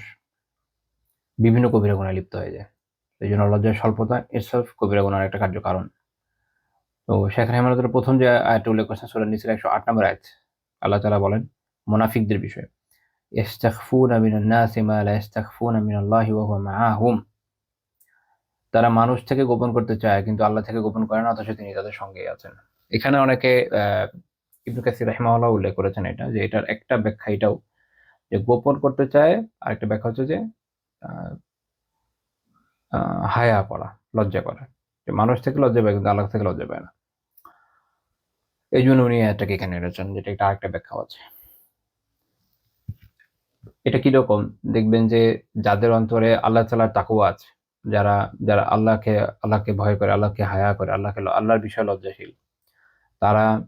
বিভিন্ন কবিরা গুনাহে লিপ্ত হয়ে যায়। এইজন্য লজ্জার স্বল্পতা itself কবিরা গুনাহের একটা কার্যকারণ। তো শেখ রাহিমাহুল্লাহ প্রথম যে আয়াতটা উল্লেখ করছেন সূরা নিসের 108 নম্বর আয়াত, আল্লাহ তাআলা বলেন মুনাফিকদের বিষয়ে, ইস্তাখফুনা মিনান নাসি মা লা ইস্তাখফুনা মিনাল্লাহি ওয়া হুয়া মাআহুম। তারা মানুষ থেকে গোপন করতে চায় কিন্তু আল্লাহ থেকে গোপন করে না, অথচ তিনি তাদের সঙ্গেই আছেন। এখানে অনেকে ইবনে কাসির রাহিমাহুল্লাহ উল্লেখ করেছেন এটা, যে এটার একটা ব্যাখ্যা এটাও, যে গোপন করতে চায়, আর একটা ব্যাখ্যা হচ্ছে যে আহ, হায়া করা, লজ্জা করা, যে মানুষ থেকে লজ্জা পায় কিন্তু আল্লাহ থেকে লজ্জা পায় না। এই জন্য উনি এটাকে এখানে এনেছেন, যেটা একটা আরেকটা ব্যাখ্যা আছে। এটা কিরকম, দেখবেন যে যাদের অন্তরে আল্লাহ তাআলার তাকওয়া আছে, যারা যারা আল্লাহকে ভয় করে, আল্লাহকে হায়া করে, আল্লাহর বিষয়ে লজ্জাশীল, তারা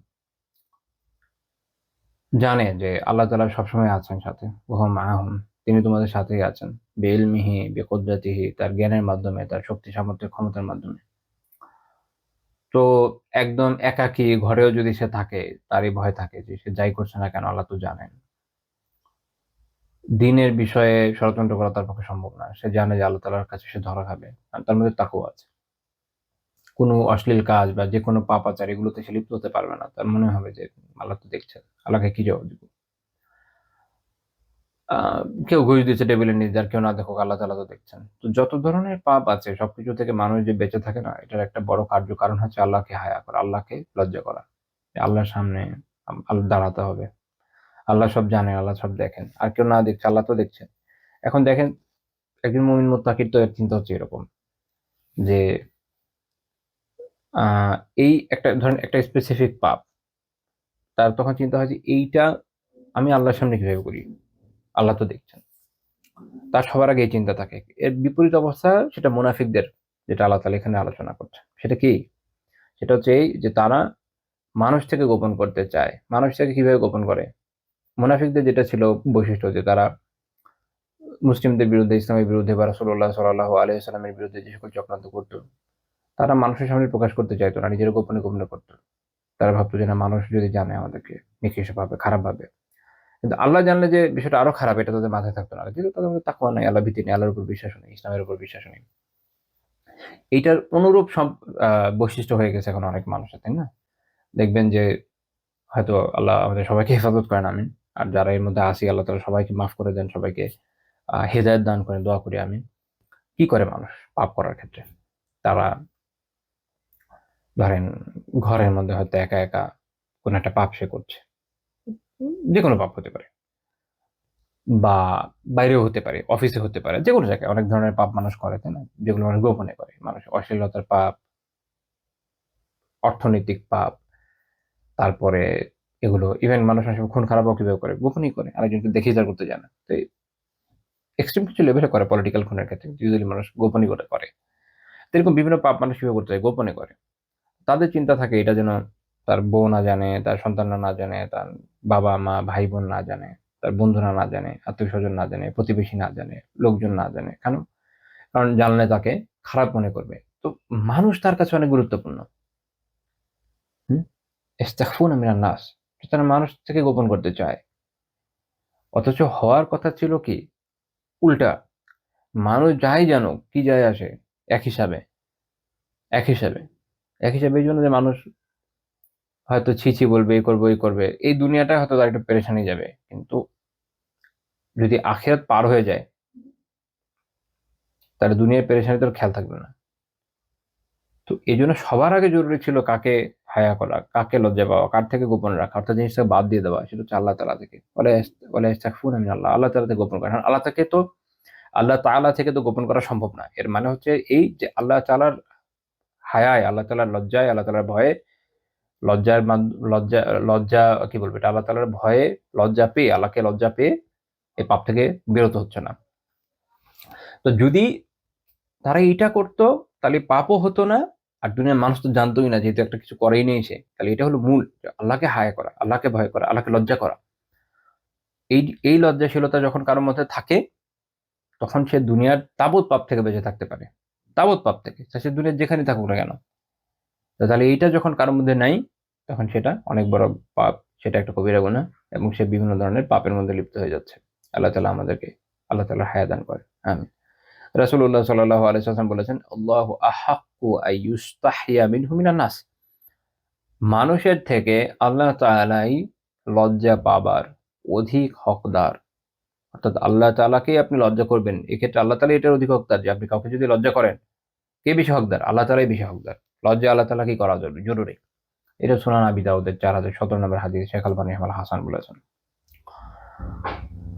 জানে যে আল্লাহ তাআলা সবসময় আছেন সাথে, ওয়া মাআহুম, তিনি তোমাদের সাথেই আছেন, বিইলমিহি বিকুদরাতিহি, তার জ্ঞানের মাধ্যমে, তার শক্তি সামর্থ্য ক্ষমতার মাধ্যমে। তো একদম একাকী ঘরেও যদি সে থাকে, তারই ভয় থাকে যে সে যাই করছে না কেন আল্লাহ তো জানেন। দিনের বিষয়ে ষড়যন্ত্র করা তার পক্ষে সম্ভব না। সে জানে যে আল্লাহ তাআলার কাছে সে ধরা খাবে। আর তার মধ্যে তাকওয়া আছে। কোনো অশ্লীল কাজ বা যেকোনো পাপাচার এগুলোতে সে লিপ্ত হতে পারবে না। তার মনে হবে যে আল্লাহ তো দেখছেন। আল্লাহকে কি জবাব দিব? আ কেউ ঘুষ দিচ্ছে টেবিলের নিচে, আর কেউ না দেখুক, আল্লাহ তাআলা তো দেখছেন। তো যত ধরনের পাপ আছে সবকিছু থেকে মানুষ যে বেঁচে থাকে না, এটার একটা বড় কারণ হচ্ছে আল্লাহকে হায়া করা, আল্লাহকে লজ্জা করা। আল্লাহর সামনে দাঁড়াতে হবে। আল্লাহ সব জানেন, আল্লাহ সব দেখেন। আর কেউ না দেখছে, আল্লাহ তো দেখছেন। এখন দেখেন, একজন মুমিন মুত্তাকির তো এর চিন্তা হচ্ছে এরকম যে আ এই একটা ধরেন একটা স্পেসিফিক পাপ। তার তখন চিন্তা হয় যে এইটা আমি আল্লাহর সামনে কিভাবে করি? আল্লাহ তো দেখছেন। তার সবার আগে এই চিন্তা থাকে। এর বিপরীত অবস্থা সেটা মুনাফিকদের, যেটা আল্লাহ তাআলা এখানে আলোচনা করছেন। সেটা কি? সেটা হচ্ছে এই যে তারা মানুষ থেকে গোপন করতে চায়। মানুষ থেকে কিভাবে গোপন করে? মুনাফিকদের যেটা ছিল বৈশিষ্ট্য, যে তারা মুসলিমদের বিরুদ্ধে, ইসলামের বিরুদ্ধে বা রাসূলুল্লাহ সাল্লাল্লাহু আলাইহি ওয়াসাল্লামের বিরুদ্ধে যে সকল চক্রান্ত করত, তারা মানুষের সামনে প্রকাশ করতে চাইত না। নিজেরা গোপনে, গোপনে করত। তারা ভাবত যে না, মানুষ যদি জানে আমাদেরকে নিকৃষ্ট ভাবে, খারাপ ভাবে। কিন্তু আল্লাহ জানলে যে বিষয়টা আরো খারাপ, এটা তাদের মাথায় থাকতো না। যেহেতু তাদের মধ্যে তাকওয়া নাই, আল্লাহ ভীতি নেই, আল্লাহর উপর বিশ্বাস নেই, ইসলামের উপর বিশ্বাস নেই। এইটার অনুরূপ আ বৈশিষ্ট্য হয়ে গেছে এখন অনেক মানুষের, তাই না? দেখবেন যে হয়তো আল্লাহ আমাদের সবাইকে হেফাজত করেন, আমিন। আর যারা এর মধ্যে আছি, আল্লাহ তাআলা সবাইকে মাফ করে দেন, সবাইকে হেদায়েত দান করেন, দোয়া করি আমিন। কি করে মানুষ পাপ করার ক্ষেত্রে? তারা ধরেন ঘরের মধ্যে হয়তো একা, একা কোন একটা পাপ সে করছে। যেকোনো পাপ হতে পারে। বা বাইরেও হতে পারে, অফিসে হতে পারে, যেকোনো জায়গায় অনেক ধরনের পাপ মানুষ করে, তাই না? যেগুলো মানুষ গোপনে করে। মানুষ অশ্লীলতার পাপ, অর্থনৈতিক পাপ, তারপরে এগুলো ইভেন মানুষ অনেক সময় খুন খারাপও কিভাবে করে? গোপনেই করে। আরেকজনকে দেখিয়ে তার করতে যায় না। তো এক্সট্রিম কিছু লেভেলে করে পলিটিক্যাল খুনের ক্ষেত্রে। ইউজুয়ালি মানুষ গোপনই করে। তো এরকম বিভিন্ন পাপ মানুষ কিভাবে করতে যায়? গোপনে করে। তাদের চিন্তা থাকে এটা যেন তার বউ না জানে, তার সন্তানরা না জানে, তার বাবা-মা, ভাই-বোন না জানে, তার বন্ধুরা না জানে, আত্মীয়স্বজন না জানে, প্রতিবেশী না জানে, লোকজন না জানে। কেন? কারণ জানলে তাকে খারাপ মনে করবে। তো মানুষ তার কাছে অনেক গুরুত্বপূর্ণ। হুম? ইস্তাখফুনা মিনান নাস। তারা মানুষ থেকে গোপন করতে চায়। অথচ হওয়ার কথা ছিল কি? উল্টা। মানুষ যাই জানুক, কি যায় আসে? এক হিসাবে, এক হিসাবে। এক হিসাবে এইজন্য যে মানুষ হয়তো ছি, ছি বলবে, এই করবে, ওই করবে। এই দুনিয়াটা হয়তো তার একটু পেরেশানি যাবে। কিন্তু যদি আখিরাত পার হয়ে যায়, তাহলে দুনিয়ার পেরেশানিতে ওর খেয়াল থাকবে না। তো এজন্য সবার আগে জরুরি ছিল কাকে হায়া করা, কাকে লজ্জা পাওয়া, কার থেকে গোপন রাখা, অর্থাৎ জিনিসটা বাদ দিয়ে দেওয়া। সেটা হচ্ছে আল্লাহ তাআলা থেকে। ওয়ালা ইয়াস্তাখফুনা মিনাল্লাহ। আল্লাহ তাআলা থেকে গোপন করা। কারণ আল্লাহ তাআলা থেকে তো গোপন করা সম্ভব না। এর মানে হচ্ছে এই যে আল্লাহ তাআলার হায়ায়, আল্লাহ তাআলার লজ্জায়, আল্লাহ তাআলার ভয়ে, লজ্জার মান লজ্জা লজ্জা কি বলবো এটা? আল্লাহ তাআলার ভয়ে লজ্জা পেয়ে, আল্লাহকে লজ্জা পেয়ে এই পাপ থেকে বিরত হচ্ছে না। তো যদি তারা এইটা করত, তাহলে পাপও হতো না। আর দুনিয়ার মানুষ তো জানতই না, যেহেতু একটা কিছু করেই নেই সে। তাহলে এটা হলো মূল, যে আল্লাহকে হায়া করা, আল্লাহকে ভয় করা, আল্লাহকে লজ্জা করা। এই লজ্জাশীলতা যখন কারো মধ্যে থাকে, তখন সে দুনিয়ার তাবৎ পাপ থেকে বেঁচে থাকতে পারে। তাবৎ পাপ থেকে। সে দুনিয়ার যেখানেই থাকুক না কেন। তো তাহলে এইটা যখন কারো মধ্যে নাই, তখন সেটা অনেক বড় পাপ। সেটা একটা কবিরা গুনাহ এবং সে বিভিন্ন ধরনের পাপের মধ্যে লিপ্ত হয়ে যাচ্ছে। আল্লাহ তাআলা হায়া দান করেন। আমিন। রাসূলুল্লাহ সাল্লাল্লাহু আলাইহি ওয়াসাল্লাম বলেছেন, "আল্লাহু আহাক্কু আইয়ুস্তাহইয়া মিনহু মিনান নাস।" মানুষের থেকে আল্লাহ তাআলাই লজ্জা পাবার অধিক হকদার। অর্থাৎ আল্লাহ তাআলাকেই আপনি লজ্জা করবেন, এক্ষেত্রে আল্লাহ তাআলাই এটার অধিক হকদার যে আপনি কাউকে যদি লজ্জা করেন, কে বেশি হকদার? আল্লাহ তাআলাই বেশি হকদার। লজ্জা আল্লাহ তাআলাকেই করা জরুরি। এটা সুনান আবি দাউদের 4017 নম্বর হাদিস, শেখ আলবানী হাসান বলেছেন।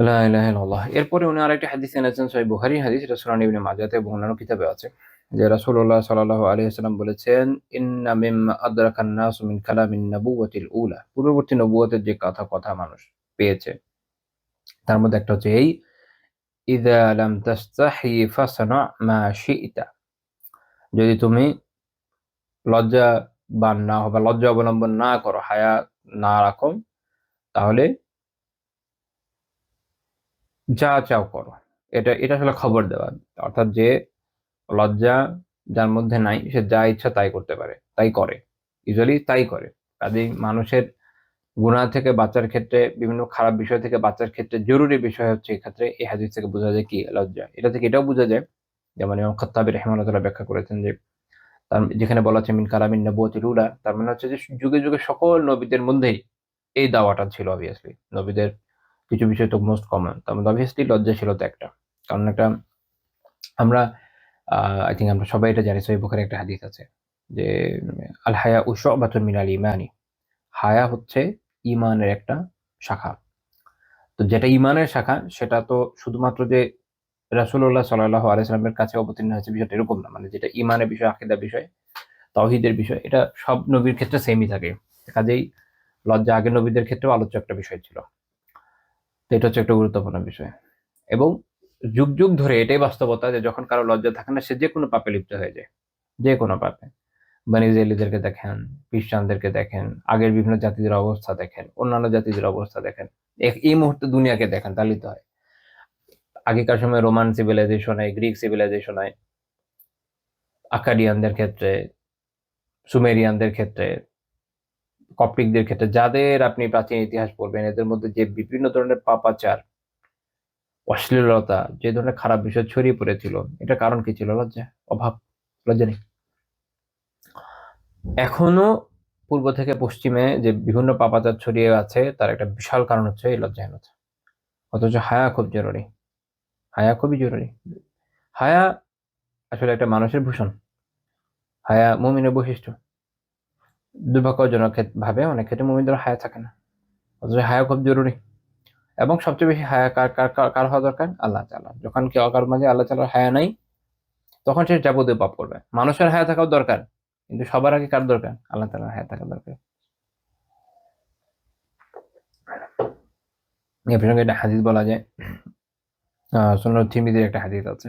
লা ইলাহা ইল্লাল্লাহ। এরপরে উনি আরেকটি হাদিস এনেছেন, সহিহ বুখারীর হাদিস, এটা সুনান ইবনে মাজাহতে এবং অন্যান্য কিতাবে আছে, যে রাসূলুল্লাহ সাল্লাল্লাহু আলাইহি ওয়াসাল্লাম বলেছেন, ইন্না মিম্মা আদরাকান নাসু মিন কালামিন নাবুওয়াতিল উলা, পূর্ববর্তী নবুয়তের যে কথা মানুষ পেয়েছে তার মধ্যে একটা হচ্ছে এই, ইযা লাম তাস্তাহি ফাসনা মা শি'তা, যদি তুমি লজ্জাবান না হও বা লজ্জা অবলম্বন না করো, হায়া না রাখো, তাহলে যা চাও করো। এটা আসলে খবর দেওয়া। অর্থাৎ যে লজ্জা যার মধ্যে নাই সে যা ইচ্ছা তাই করতে পারে, তাই করে, ইউজুয়ালি তাই করে। কাজেই মানুষের গুনাহ থেকে বাঁচার ক্ষেত্রে, বিভিন্ন খারাপ বিষয় থেকে বাঁচার ক্ষেত্রে জরুরি বিষয় হচ্ছে এক্ষেত্রে এই হাদিস থেকে বোঝা যায় কি লজ্জা। এটা থেকে এটাও বোঝা যায়, যেমন ইমাম খাত্তাবী রাহিমাহুল্লাহ তাআলা ব্যাখ্যা করেছেন যে তার যেখানে বলা আছে মিন কালামিন নবুওয়াতিল উলা, তার মানে হচ্ছে যে যুগে যুগে সকল নবীদের মধ্যেই এই দাওয়াটা ছিল। অবভিয়াসলি নবীদের কিছু বিষয় তো মোস্ট কমন, তার মধ্যে অবভিয়াসলি লজ্জাশীলতা একটা। কারণ একটা আমরা আই থিংক আমরা সবাই এটা জানি, সহিহ বুখারীর একটা হাদিস আছে যে আল হায়াউ শু'বাতুন মিনাল ঈমানি, হায়া হচ্ছে ঈমানের একটা শাখা। তো যেটা ঈমানের শাখা সেটা তো শুধুমাত্র যে রাসূলুল্লাহ সাল্লাল্লাহু আলাইহি ওয়াসাল্লামের কাছে অবতীর্ণ হয়েছে বিষয়টা এরকম না। মানে যেটা ঈমানের বিষয়, আকীদার বিষয়, তাওহীদের বিষয়, এটা সব নবীর ক্ষেত্রে সেমই থাকে। কাজেই লজ্জা আগের নবীদের ক্ষেত্রেও আলোচ্য একটা বিষয় ছিল। তো এটা হচ্ছে একটা গুরুত্বপূর্ণ বিষয়। এবং যুগ যুগ ধরে এটাই বাস্তবতা যে যখন কারো লজ্জা থাকে না, সে যেকোনো পাপে লিপ্ত হয়ে যায়, যেকোনো পাপে। বনী ইসরাঈলীদেরকে দেখেন, খ্রিস্টানদেরকে দেখেন, আগের বিভিন্ন জাতিদের অবস্থা দেখেন, অন্যান্য জাতিদের অবস্থা দেখেন, এই মুহূর্তে দুনিয়াকে দেখেন, তাহলেই তো হয়। আগেকার সময় রোমান সিভিলাইজেশনে, গ্রিক সিভিলাইজেশনে, আকাডিয়ানদের ক্ষেত্রে, সুমেরিয়ানদের ক্ষেত্রে, কপ্টিকদের ক্ষেত্রে, যাদের আপনি প্রাচীন ইতিহাস পড়বেন, এদের মধ্যে যে বিভিন্ন ধরনের পাপাচার, অশ্লীলতা, যে ধরনের খারাপ বিষয় ছড়িয়ে পড়েছিল, এটার কারণ কি ছিল? লজ্জা, অভাব, লজ্জা নেই। এখনো পূর্ব থেকে পশ্চিমে যে বিভিন্ন পাপাচার ছড়িয়ে আছে তার একটা বিশাল কারণ হচ্ছে এই লজ্জাহীনতা। অথচ হায়া খুব জরুরি, হায়া খুবই জরুরি। হায়া আসলে একটা মানুষের ভূষণ, হায়া মুমিনের বৈশিষ্ট্য। দুর্ভাগ্যজনক ভাবে অনেক ক্ষেত্রে মুমিনদের হায়া থাকে না, অথচ হায়া খুব জরুরি। এবং সবচেয়ে বেশি হায়া কার কার কার কার হওয়া দরকার? আল্লাহ তাআলা। যখন কেউ কার মাঝে আল্লাহ তাআলার হায়া নাই, তখন সে যাবতীয় পাপ করবে। মানুষের হায়া থাকাও দরকার, কিন্তু সবার আগে কার দরকার? আল্লাহ তাআলার হায়া থাকা দরকার। এই প্রসঙ্গে একটা হাদিস বলা যায়, সুনান তিরমিজির একটা হাদিস আছে,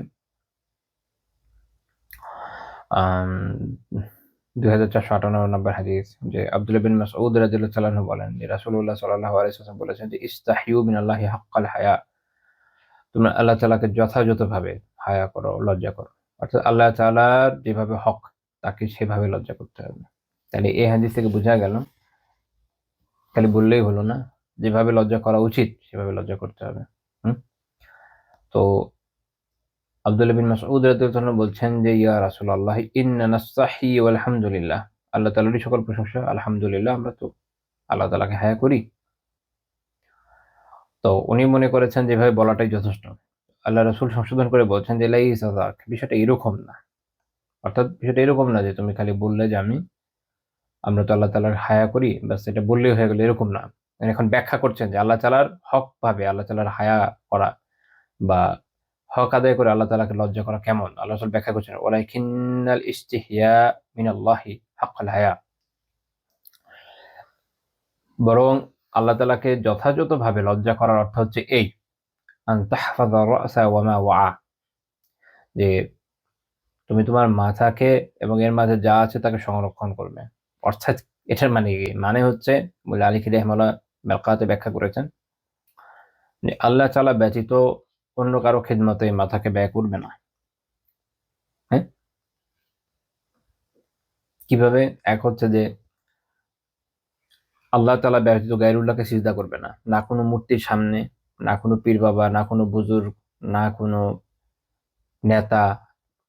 2458 নম্বর হাদিস, যে আব্দুল্লাহ বিন মাসউদ রাদিয়াল্লাহু তাআলা আনহু বলেন যে রাসূলুল্লাহ সাল্লাল্লাহু আলাইহি ওয়াসাল্লাম বলেছেন যে ইস্তাহিয়ু মিনাল্লাহি হাক্কাল হায়া, তোমরা আল্লাহ তাআলাকে যথাযথভাবে হায়া করো, লজ্জা করো। অর্থাৎ আল্লাহ তাআলার যেভাবে হক তাকে সেভাবে লজ্জা করতে হবে। তাহলে এই হাদিস থেকে বোঝা গেল, খালি বললেই হলো না, যেভাবে লজ্জা করা উচিত সেভাবে লজ্জা করতে হবে। তো আব্দুল্লাহ বিন মাসউদ রাদিয়াল্লাহু আনহু বলছেন যে ইয়া রাসূলুল্লাহ ইন্না নাস্তাহি ওয়াল হামদুলিল্লাহ, আল্লাহ তাআলারই সকল প্রশংসা, আলহামদুলিল্লাহ, আমরা তো আল্লাহ তাআলাকে হায়া করি। তো উনি মনে করেছেন যে এভাবে বলাটাই যথেষ্ট। আল্লাহ রাসূল সংশোধন করে বলছেন যে লাইসা যাক, বিষয়টা এরকম না। অর্থাৎ বিষয়টা এরকম না যে তুমি খালি বললে যে আমরা তো আল্লাহ তাআলার হায়া করি, ব্যাস এটা বললেই হয়ে গেল, এরকম না। এখন ব্যাখ্যা করছেন যে আল্লাহ তাআলার হক ভাবে আল্লাহ তাআলার হায়া করা বা হক আদায় করে আল্লাহ তাআলাকে লজ্জা করা কেমন? আল্লাহ রাসূল ব্যাখ্যা করছেন ওয়ালাকিন্নাল ইসতিহইয়া মিনাল্লাহি হাক্কাল হায়া, বরং আল্লাহ তাআলাকে যথাযথভাবে লজ্জা করার অর্থ হচ্ছে এই, আন তাহফাযা রা'সা ওয়া মা ওয়া'a, যে তুমি তোমার মাথাকে এবং এর মাঝে যা আছে তাকে সংরক্ষণ করবে। অর্থাৎ এটার মানে কি? মানে হচ্ছে মুল্লা আলী রাহিমাহুল্লাহ মেরকাতে ব্যাখ্যা করেছেন যে আল্লাহ তাআলা ব্যতীত অন্য কারো খিদমতে এই মাথাকে ব্যয় করবে না। হ্যাঁ? কিভাবে? এক হচ্ছে যে আল্লাহ তাআলা ব্যতীত গায়রুল্লাহকে সিজদা করবে না। না কোনো মূর্তির সামনে, না কোনো পীর বাবা, না কোনো বুজুর্গ, না কোনো নেতা,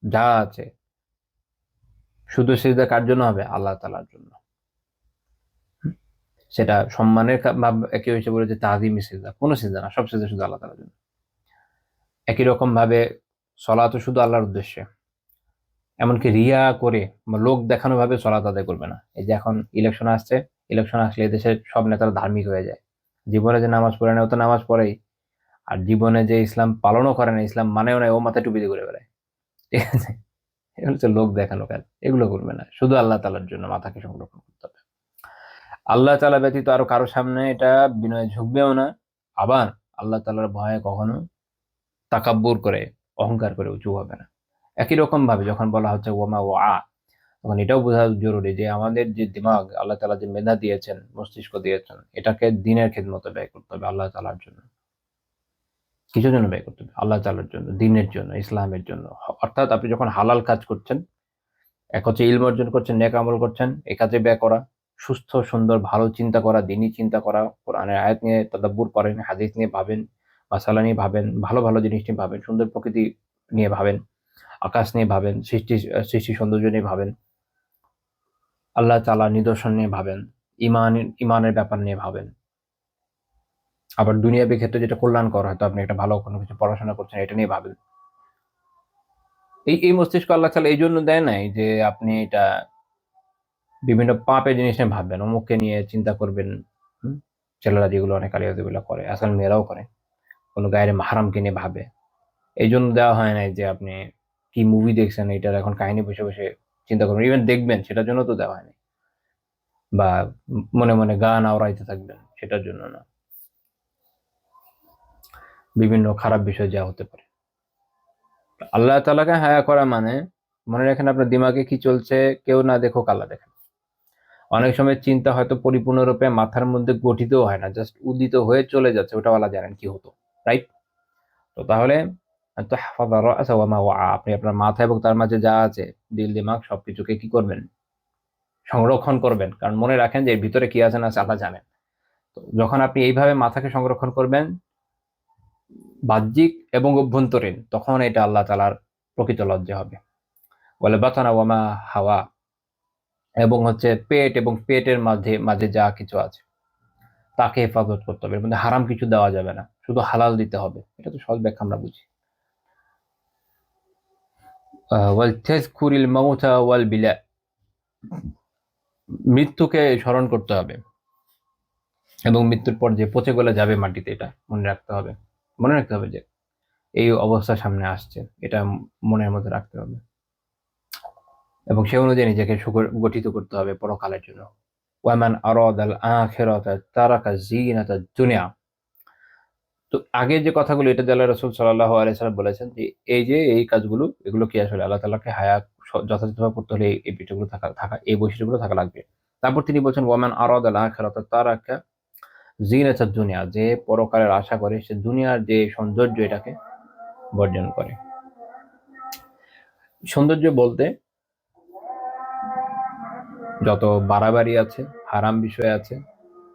যা আছে শুধু সিজদা কার জন্য হবে? আল্লাহ তাআলার জন্য। সেটা সম্মানের কেউ এসে বলে যে তাজিমি সিজদা, কোনো সিজদা না, সব সিজদা শুধু আল্লাহ তাআলার জন্য। একই রকম ভাবে সলাতও শুধু আল্লাহর উদ্দেশ্যে। এমনকি রিয়া করে বা লোক দেখানো ভাবে সলাত আদায় করবে না। এই যে এখন ইলেকশন আসছে, ইলেকশন আসলে এদেশের সব নেতারা ধার্মিক হয়ে যায়। জীবনে যে নামাজ পড়ে না, ও তো নামাজ পড়েই, আর জীবনে যে ইসলাম পালনও করে না, ইসলাম মানেও না, ও মাথায় টুপি দিয়ে ঘুরে বেড়ায়। ঠিক আছে, এগুলো হচ্ছে লোক দেখানো কাজ, এগুলো করবে না। শুধু আল্লাহ তাআলার জন্য মাথাকে সংরক্ষণ করতে হবে। আল্লাহ তাআলা ব্যতীত আরো কারো সামনে এটা বিনয়ে ঝুঁকবেও না। আবার আল্লাহ তাআলার ভয়ে কখনো তাকাব্বুর করে, অহংকার করে উঁচু হবে না। একই রকম ভাবে যখন বলা হচ্ছে ওয়ামা ওয়া, তখন এটাও বোঝা জরুরি যে আমাদের যে দিমাগ, আল্লাহ তাআলা যে মেধা দিয়েছেন, মস্তিষ্ক দিয়েছেন, এটাকে দিনের খেদমতে ব্যয় করতে হবে, আল্লাহ তাআলার জন্য। কিসের জন্য ব্যয় করতে হবে? আল্লাহ তাআলার জন্য, দ্বীনের জন্য, ইসলামের জন্য। অর্থাৎ আপনি যখন হালাল কাজ করছেন, এক হচ্ছে ইলম অর্জন করছেন, নেক আমল করছেন, এই কাজে ব্যয় করা, সুস্থ সুন্দর ভালো চিন্তা করা, দ্বীনি চিন্তা করা, কোরআনের আয়াত নিয়ে তাদাব্বুর করেন, হাদিস নিয়ে ভাবেন, মাসালা নিয়ে ভাবেন, ভালো ভালো জিনিস নিয়ে ভাবেন, সুন্দর প্রকৃতি নিয়ে ভাবেন, আকাশ নিয়ে ভাবেন, সৃষ্টি সৌন্দর্য নিয়ে ভাবেন, আল্লাহ তাআলার নিদর্শন নিয়ে ভাবেন, ইমানের ব্যাপার নিয়ে ভাবেন। আবার দুনিয়াবী ক্ষেত্রে যেটা কল্যাণকর, হয়তো আপনি একটা ভালো কোনো কিছু পড়াশোনা করছেন, এটা নিয়ে ভাবেন। এই মস্তিষ্ক আল্লাহ তাআলা এই জন্য দেয় নাই যে আপনি এটা বিভিন্ন পাপের জিনিস নিয়ে ভাববেন, অমুককে নিয়ে চিন্তা করবেন। ছেলেরা যেগুলো অনেক আলিয়াযুবিল্লাহ করে, আসল মেয়েরাও করে, কোনো গায়ের মাহরামকে নিয়ে ভাবে। এই জন্য দেওয়া হয় নাই যে আপনি কি মুভি দেখছেন এটার এখন কাহিনী বসে বসে চিন্তা করবেন, ইভেন দেখবেন, সেটার জন্য তো দেওয়া হয়নি। বা মনে মনে গান আওড়াইতে থাকবেন, সেটার জন্য না। বিভিন্ন খারাপ বিষয় যা হতে পারে। আল্লাহ তাআলাকে হায়া করা মানে, মনে রাখেন আপনার দিমাগে কি চলছে কেউ না দেখুক, আল্লাহ দেখেন। অনেক সময় চিন্তা হয়তো পরিপূর্ণরূপে মাথার মধ্যে গঠিতও হয় না, জাস্ট উদিত হয়ে চলে যাচ্ছে, ওটা আল্লাহ জানেন কি হতো, রাইট? তো তাহলে আপনি আপনার মাথা এবং তার মাঝে যা আছে, দিল দিমাগ সবকিছুকে কি করবেন? সংরক্ষণ করবেন। কারণ মনে রাখেন যে এর ভিতরে কি আছে না আছে আল্লাহ জানেন। তো যখন আপনি এইভাবে মাথাকে সংরক্ষণ করবেন, বাহ্যিক এবং অভ্যন্তরীণ, তখন এটা আল্লাহ তাআলার প্রকৃত লজ্জা হবে। বলে বাতানা ওয়ামা হাওয়া, এবং হচ্ছে পেট এবং পেটের মাঝে মাঝে যা কিছু আছে তাকে হেফাজত করতে হবে। এর মধ্যে হারাম কিছু দেওয়া যাবে না, শুধু হালাল দিতে হবে। এটা তো সহজ ব্যাখ্যা আমরা বুঝি। ওয়ালতাযকুরিল মাউতা ওয়াল বিলা, মৃত্যুকে স্মরণ করতে হবে এবং মৃত্যুর পর যে পচে গলে যাবে মাটিতে, এটা মনে রাখতে হবে। মনে রাখতে হবে যে এই অবস্থা সামনে আসছে, এটা মনের মধ্যে রাখতে হবে এবং সে অনুযায়ী নিজেকে গঠিত করতে হবে পরকালের জন্য। ওয়ামান আরাদাল আখিরাতা তারাকা যিনাতাদ দুনিয়া। তো আগে যে কথাগুলো, এটা আল্লাহ রাসূল সাল্লাল্লাহু আলাইহি সাল্লাম বলেছেন যে এই যে এই কাজগুলো, এগুলো কি আসলে আল্লাহ তাআলাকে হায়া যথাযথভাবে করতে হলে এই বিষয়গুলো থাকা এই বৈশিষ্ট্যগুলো থাকা লাগবে। তারপর তিনি বলছেন ওয়ামান আরাদাল আখিরাতা তারাকা যিনাতাদ দুনিয়া, যে পরকালের আশা করে সে দুনিয়ার যে সৌন্দর্য এটাকে বর্জন করে। সৌন্দর্য বলতে যত বাড়াবাড়ি আছে, হারাম বিষয় আছে,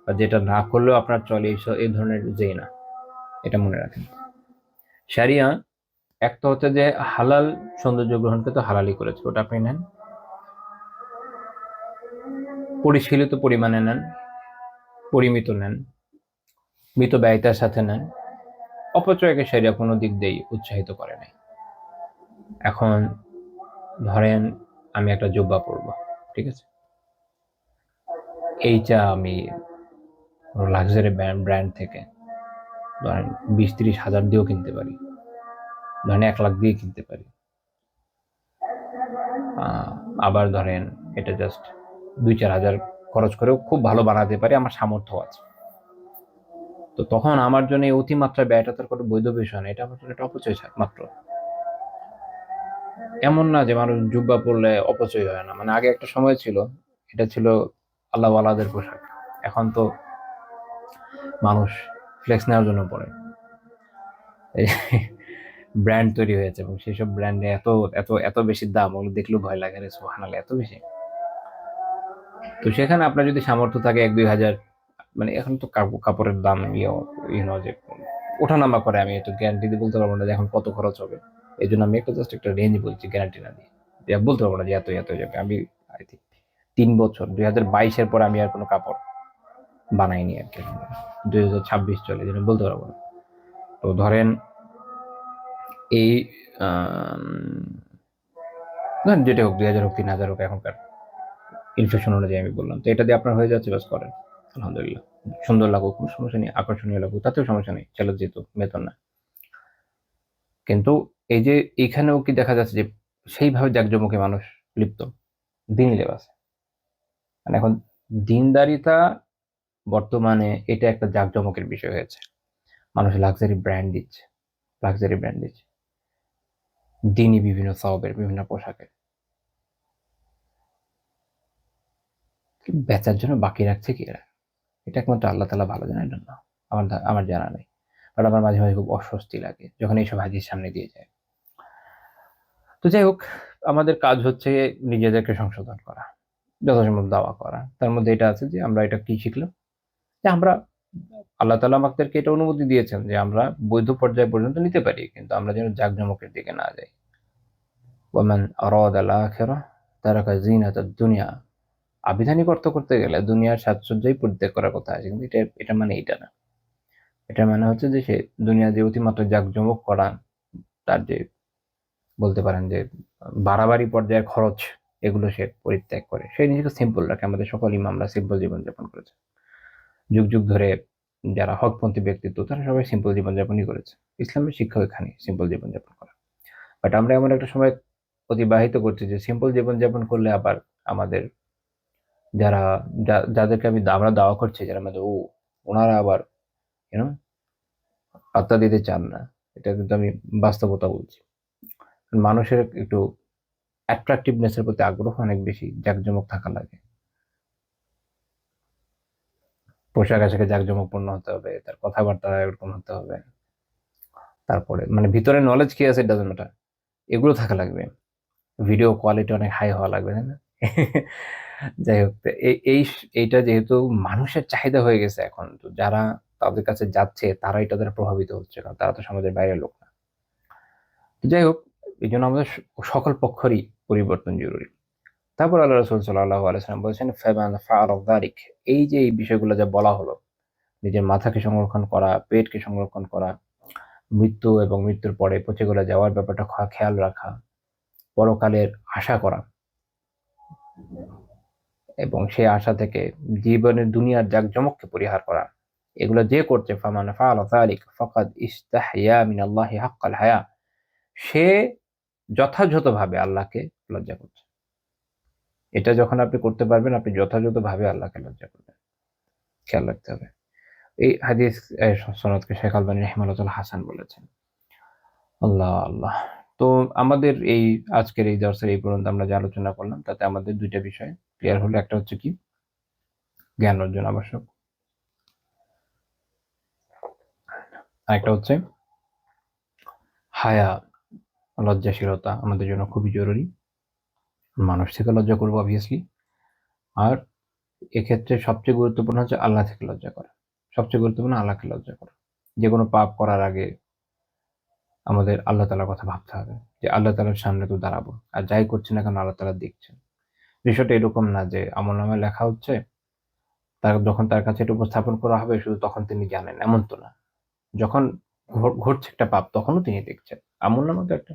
বা যেটা না করলেও আপনার চলে, এই ধরনের জিনা, এটা মনে রাখেন। শারিয়া একটা হচ্ছে যে হালাল সৌন্দর্য গ্রহণকে তো হালালই করেছে, ওটা আপনি নেন, পরিশীলিত পরিমাণে নেন, পরিমিত নেন, মিত ব্যয়িতার সাথে নেন। অপচয়কে শারিয়া কোনো দিক দিয়েই উৎসাহিত করে নাই। এখন ধরেন আমি একটা জুব্বা পরবো, ঠিক আছে, এইটা আমি লাক্সারি ব্র্যান্ড থেকে ধরেন 20-30 হাজার দিয়েও কিনতে পারি, ধরেন 1 লাখ দিয়ে কিনতে পারি। আবার ধরেন এটা জাস্ট 2-4 হাজার খরচ করেও খুব ভালো বানাতে পারি, আমার সামর্থ্য আছে। তো তখন আমার জন্য এই অতিমাত্রা ব্যয়টা তার কোনো বৈধ বিষয় না, এটা আমার জন্য একটা অপচয় মাত্র। এমন না যে মানুষ জুব্বা পরলে অপচয় হয় না, মানে আগে একটা সময় ছিল, এটা ছিল আল্লাহ ওয়ালাদের পোশাক। এখন তো মানুষ ফ্লেক্স নেওয়ার জন্য পরে ব্র্যান্ড তৈরি হয়েছে, এবং সেসব ব্র্যান্ডে এত এত এত বেশি দাম, ওগুলো দেখলেও ভয় লাগে, রে সুবহানাল্লাহ, এত বেশি। তো সেখানে আপনার যদি সামর্থ্য থাকে 1-2 হাজার, মানে এখন তো কাপড়ের দাম যে ওঠানামা করে, আমি একটু গ্যারান্টি দিয়ে বলতে পারবো না যে এখন কত খরচ হবে। এই জন্য আমি একটা জাস্ট একটা রেঞ্জ বলছি, গ্যারান্টি না দিয়ে, বলতে পারবো না যে এত এত যাবে। আমি আই থিঙ্ক 3 বছর 2022-এর পর আমি আর কোনো কাপড় বানাইনি আর কি। 2026 চলে, যেটা বলতে পারবো না। তো ধরেন এই ধরেন যেটা হোক, 2000 হোক, 3000 হোক, এখনকার ইনফ্লেশন অনুযায়ী আমি বললাম, তো এটা দিয়ে আপনার হয়ে যাচ্ছে, বাস করেন আলহামদুলিল্লাহ। সুন্দর লাগুক, কোনো সমস্যা নেই, আকর্ষণীয় লাগুক, তাতেও সমস্যা নেই, ছেলে যেহেতু, বেতন না। কিন্তু এই যে এখানেও কি দেখা যাচ্ছে যে সেইভাবে জাঁকজমকে মানুষ লিপ্ত, দিনই লেবাসে। মানে এখন দিনদারিতা বর্তমানে এটা একটা জাঁকজমকের বিষয় হয়েছে। মানুষ লাক্সারি ব্র্যান্ড দিচ্ছে, লাক্সারি ব্র্যান্ড দিচ্ছে, দিনই বিভিন্ন সবের বিভিন্ন পোশাকের, বেচার জন্য বাকি রাখছে কি এরা? এটা একমাত্র আল্লাহ তাআলা ভালো জানেন না, আমার জানা নেই। বাট আমার মাঝে মাঝে খুব অস্বস্তি লাগে যখন এইসব হাজির সামনে দিয়ে যায়। তো যাই হোক, আমাদের কাজ হচ্ছে নিজেদেরকে সংশোধন করা, যথাসম্ভব দাওয়া করা। তার মধ্যে এটা আছে যে আমরা এটা কি শিখলাম, যে আমরা, আল্লাহ তাআলা আমাদেরকে এটা অনুমতি দিয়েছেন যে আমরা বৈধ পর্যায় পর্যন্ত নিতে পারি, কিন্তু আমরা যেন জাঁকজমকের দিকে না যাই। ওয়ামান আরাদাল আখিরাহ তারাকা জিনাতাদ দুনিয়া। আবিধানিক অর্থ করতে গেলে দুনিয়ার সাজসজ্জাই পরিত্যাগ করার কথা আছে, কিন্তু এটা মানে এটা না। এটা মানে হচ্ছে যে সে দুনিয়া যে অতিমাত্রা জাঁকজমক করা, তার যে বলতে পারেন যে বাড়াবাড়ি পর্যায়ের খরচ, এগুলো সে পরিত্যাগ করে, সে নিজেকে সিম্পল রাখে। আমাদের সকল ইমামরা সিম্পল জীবনযাপন করেছে যুগ যুগ ধরে। যারা হকপন্থী ব্যক্তিত্ব, তারা সবাই সিম্পল জীবনযাপনই করেছে। ইসলামের শিক্ষা এখানে সিম্পল জীবনযাপন করা। বাট আমরা এমন একটা সময় অতিবাহিত করছি যে সিম্পল জীবনযাপন করলে আবার আমাদের যারা, যাদেরকে আমরা দাওয়া করছি, যারা আমাদের ওনারা আবার ইউনো পাত্তা দিতে চান না। এটা কিন্তু আমি বাস্তবতা বলছি। মানুষের একটু অ্যাট্রাকটিভনেসের প্রতি আগ্রহ অনেক বেশি, জাঁকজমক থাকা লাগে, পোশাক আশাকে জাঁকজমকপূর্ণ হতে হবে, তার কথাবার্তা এরকম হতে হবে, তারপরে মানে ভিতরে নলেজ কি আছে ডাজন্ট ম্যাটার, এগুলো থাকা লাগবে, ভিডিও কোয়ালিটি অনেক হাই হওয়া লাগবে, তাই না? যাই হোক, তো এইটা যেহেতু মানুষের চাহিদা হয়ে গেছে এখন, তো যারা তাদের কাছে যাচ্ছে তারাই তাদের প্রভাবিত হচ্ছে, কারণ তারা তো সমাজের বাইরের লোক না। তো যাই হোক, এই জন্য আমাদের সকল পক্ষেরই পরিবর্তন জরুরি। তারপর আল্লাহ রাসূল সাল্লাল্লাহু আলাইহি ওয়াসাল্লাম বলেছেন, ফামান ফাআলা যালিক, এই যে এই বিষয়গুলো যা বলা হলো, নিজের মাথাকে সংরক্ষণ করা, পেটকে সংরক্ষণ করা, মৃত্যু এবং মৃত্যুর পরে পচে গলে যাওয়ার ব্যাপারটা খেয়াল রাখা, পরকালের আশা করা, এবং সেই আশা থেকে জীবনের দুনিয়ার জাকজমককে পরিহার করা, এগুলো যে করছে, ফামান ফাআলা যালিক ফাকাদ ইস্তাহইয়া মিনাল্লাহি হাক্কাল হায়া, সে যথাযথভাবে আল্লাহকে লজ্জা করছে। এটা যখন আপনি করতে পারবেন, আপনি যথাযথভাবে আল্লাহকে লজ্জা করবেন। খেয়াল রাখতে হবে। এই হাদিস সনদকে শেখ আলবানী রাহিমাহুল্লাহ হাসান বলেছেন। আল্লাহ আল্লাহ। তো আমাদের এই আজকের এই দর্শের এই পর্যন্ত আমরা যে আলোচনা করলাম, তাতে আমাদের দুইটা বিষয় ক্লিয়ার হলো। একটা হচ্ছে কি, জ্ঞান অর্জন আবশ্যক, আরেকটা হচ্ছে হায়া, লজ্জাশীলতা আমাদের জন্য খুবই জরুরি। মানুষ থেকে লজ্জা করবো অবভিয়াসলি, আর এক্ষেত্রে সবচেয়ে গুরুত্বপূর্ণ হচ্ছে আল্লাহ থেকে লজ্জা করা। সবচেয়ে গুরুত্বপূর্ণ আল্লাহকে লজ্জা করা। যে কোনো পাপ করার আগে আমাদের আল্লাহ তাআলার কথা ভাবতে হবে, যে আল্লাহ তাআলার সামনে তো দাঁড়াবো, আর যাই করছি না কেন আল্লাহ তাআলা দেখছেন। বিষয়টা এরকম না যে আমলনামায় লেখা হচ্ছে, যখন তার কাছে এটা উপস্থাপন করা হবে শুধু তখন তিনি জানেন, এমন তো না। যখন ঘটছে একটা পাপ, তখনও তিনি দেখছেন। আমলনামা তো একটা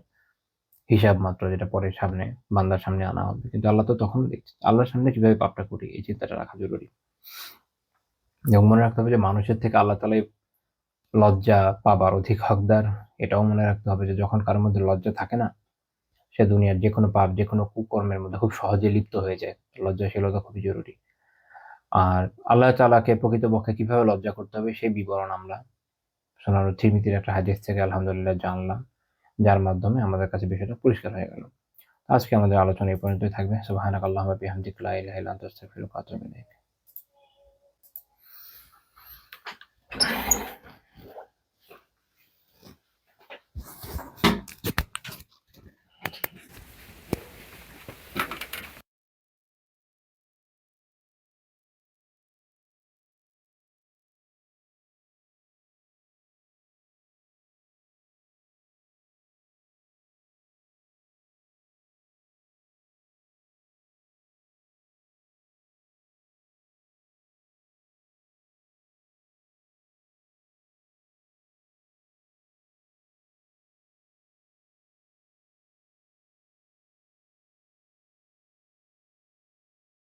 হিসাব মাত্র, যেটা পরে সামনে বান্দার সামনে আনা হবে, কিন্তু আল্লাহ তো তখনও দেখছেন। আল্লাহর সামনে কিভাবে পাপটা করি, এই চিন্তাটা রাখা জরুরি। এবং মনে রাখতে হবে যে মানুষের থেকে আল্লাহ তাআলাই লজ্জা পাবার অধিক হকদার। এটাও মনে রাখতে হবে যে যখন কারোর মধ্যে লজ্জা থাকে না, সে দুনিয়ার যে কোনো পাপ, যে কোনো কুকর্মের মধ্যে খুব সহজে লিপ্ত হয়ে যায়। লজ্জাশীলতা খুবই জরুরি। আর আল্লাহ তাআলাকে প্রকৃতপক্ষে কিভাবে লজ্জা করতে হবে সেই বিবরণ আমরা সোনার তিরমিজির একটা হাদিস থেকে আলহামদুলিল্লাহ জানলাম, যার মাধ্যমে আমাদের কাছে বিষয়টা পরিষ্কার হয়ে গেল। আজকে আমাদের আলোচনা এই পর্যন্তই থাকবে। সুবহানাকাল্লাহুম্মা বিহামদিকা লা ইলাহা ইল্লা আনতা আস্তাগফিরুকা ওয়া আতুবু ইলাইক।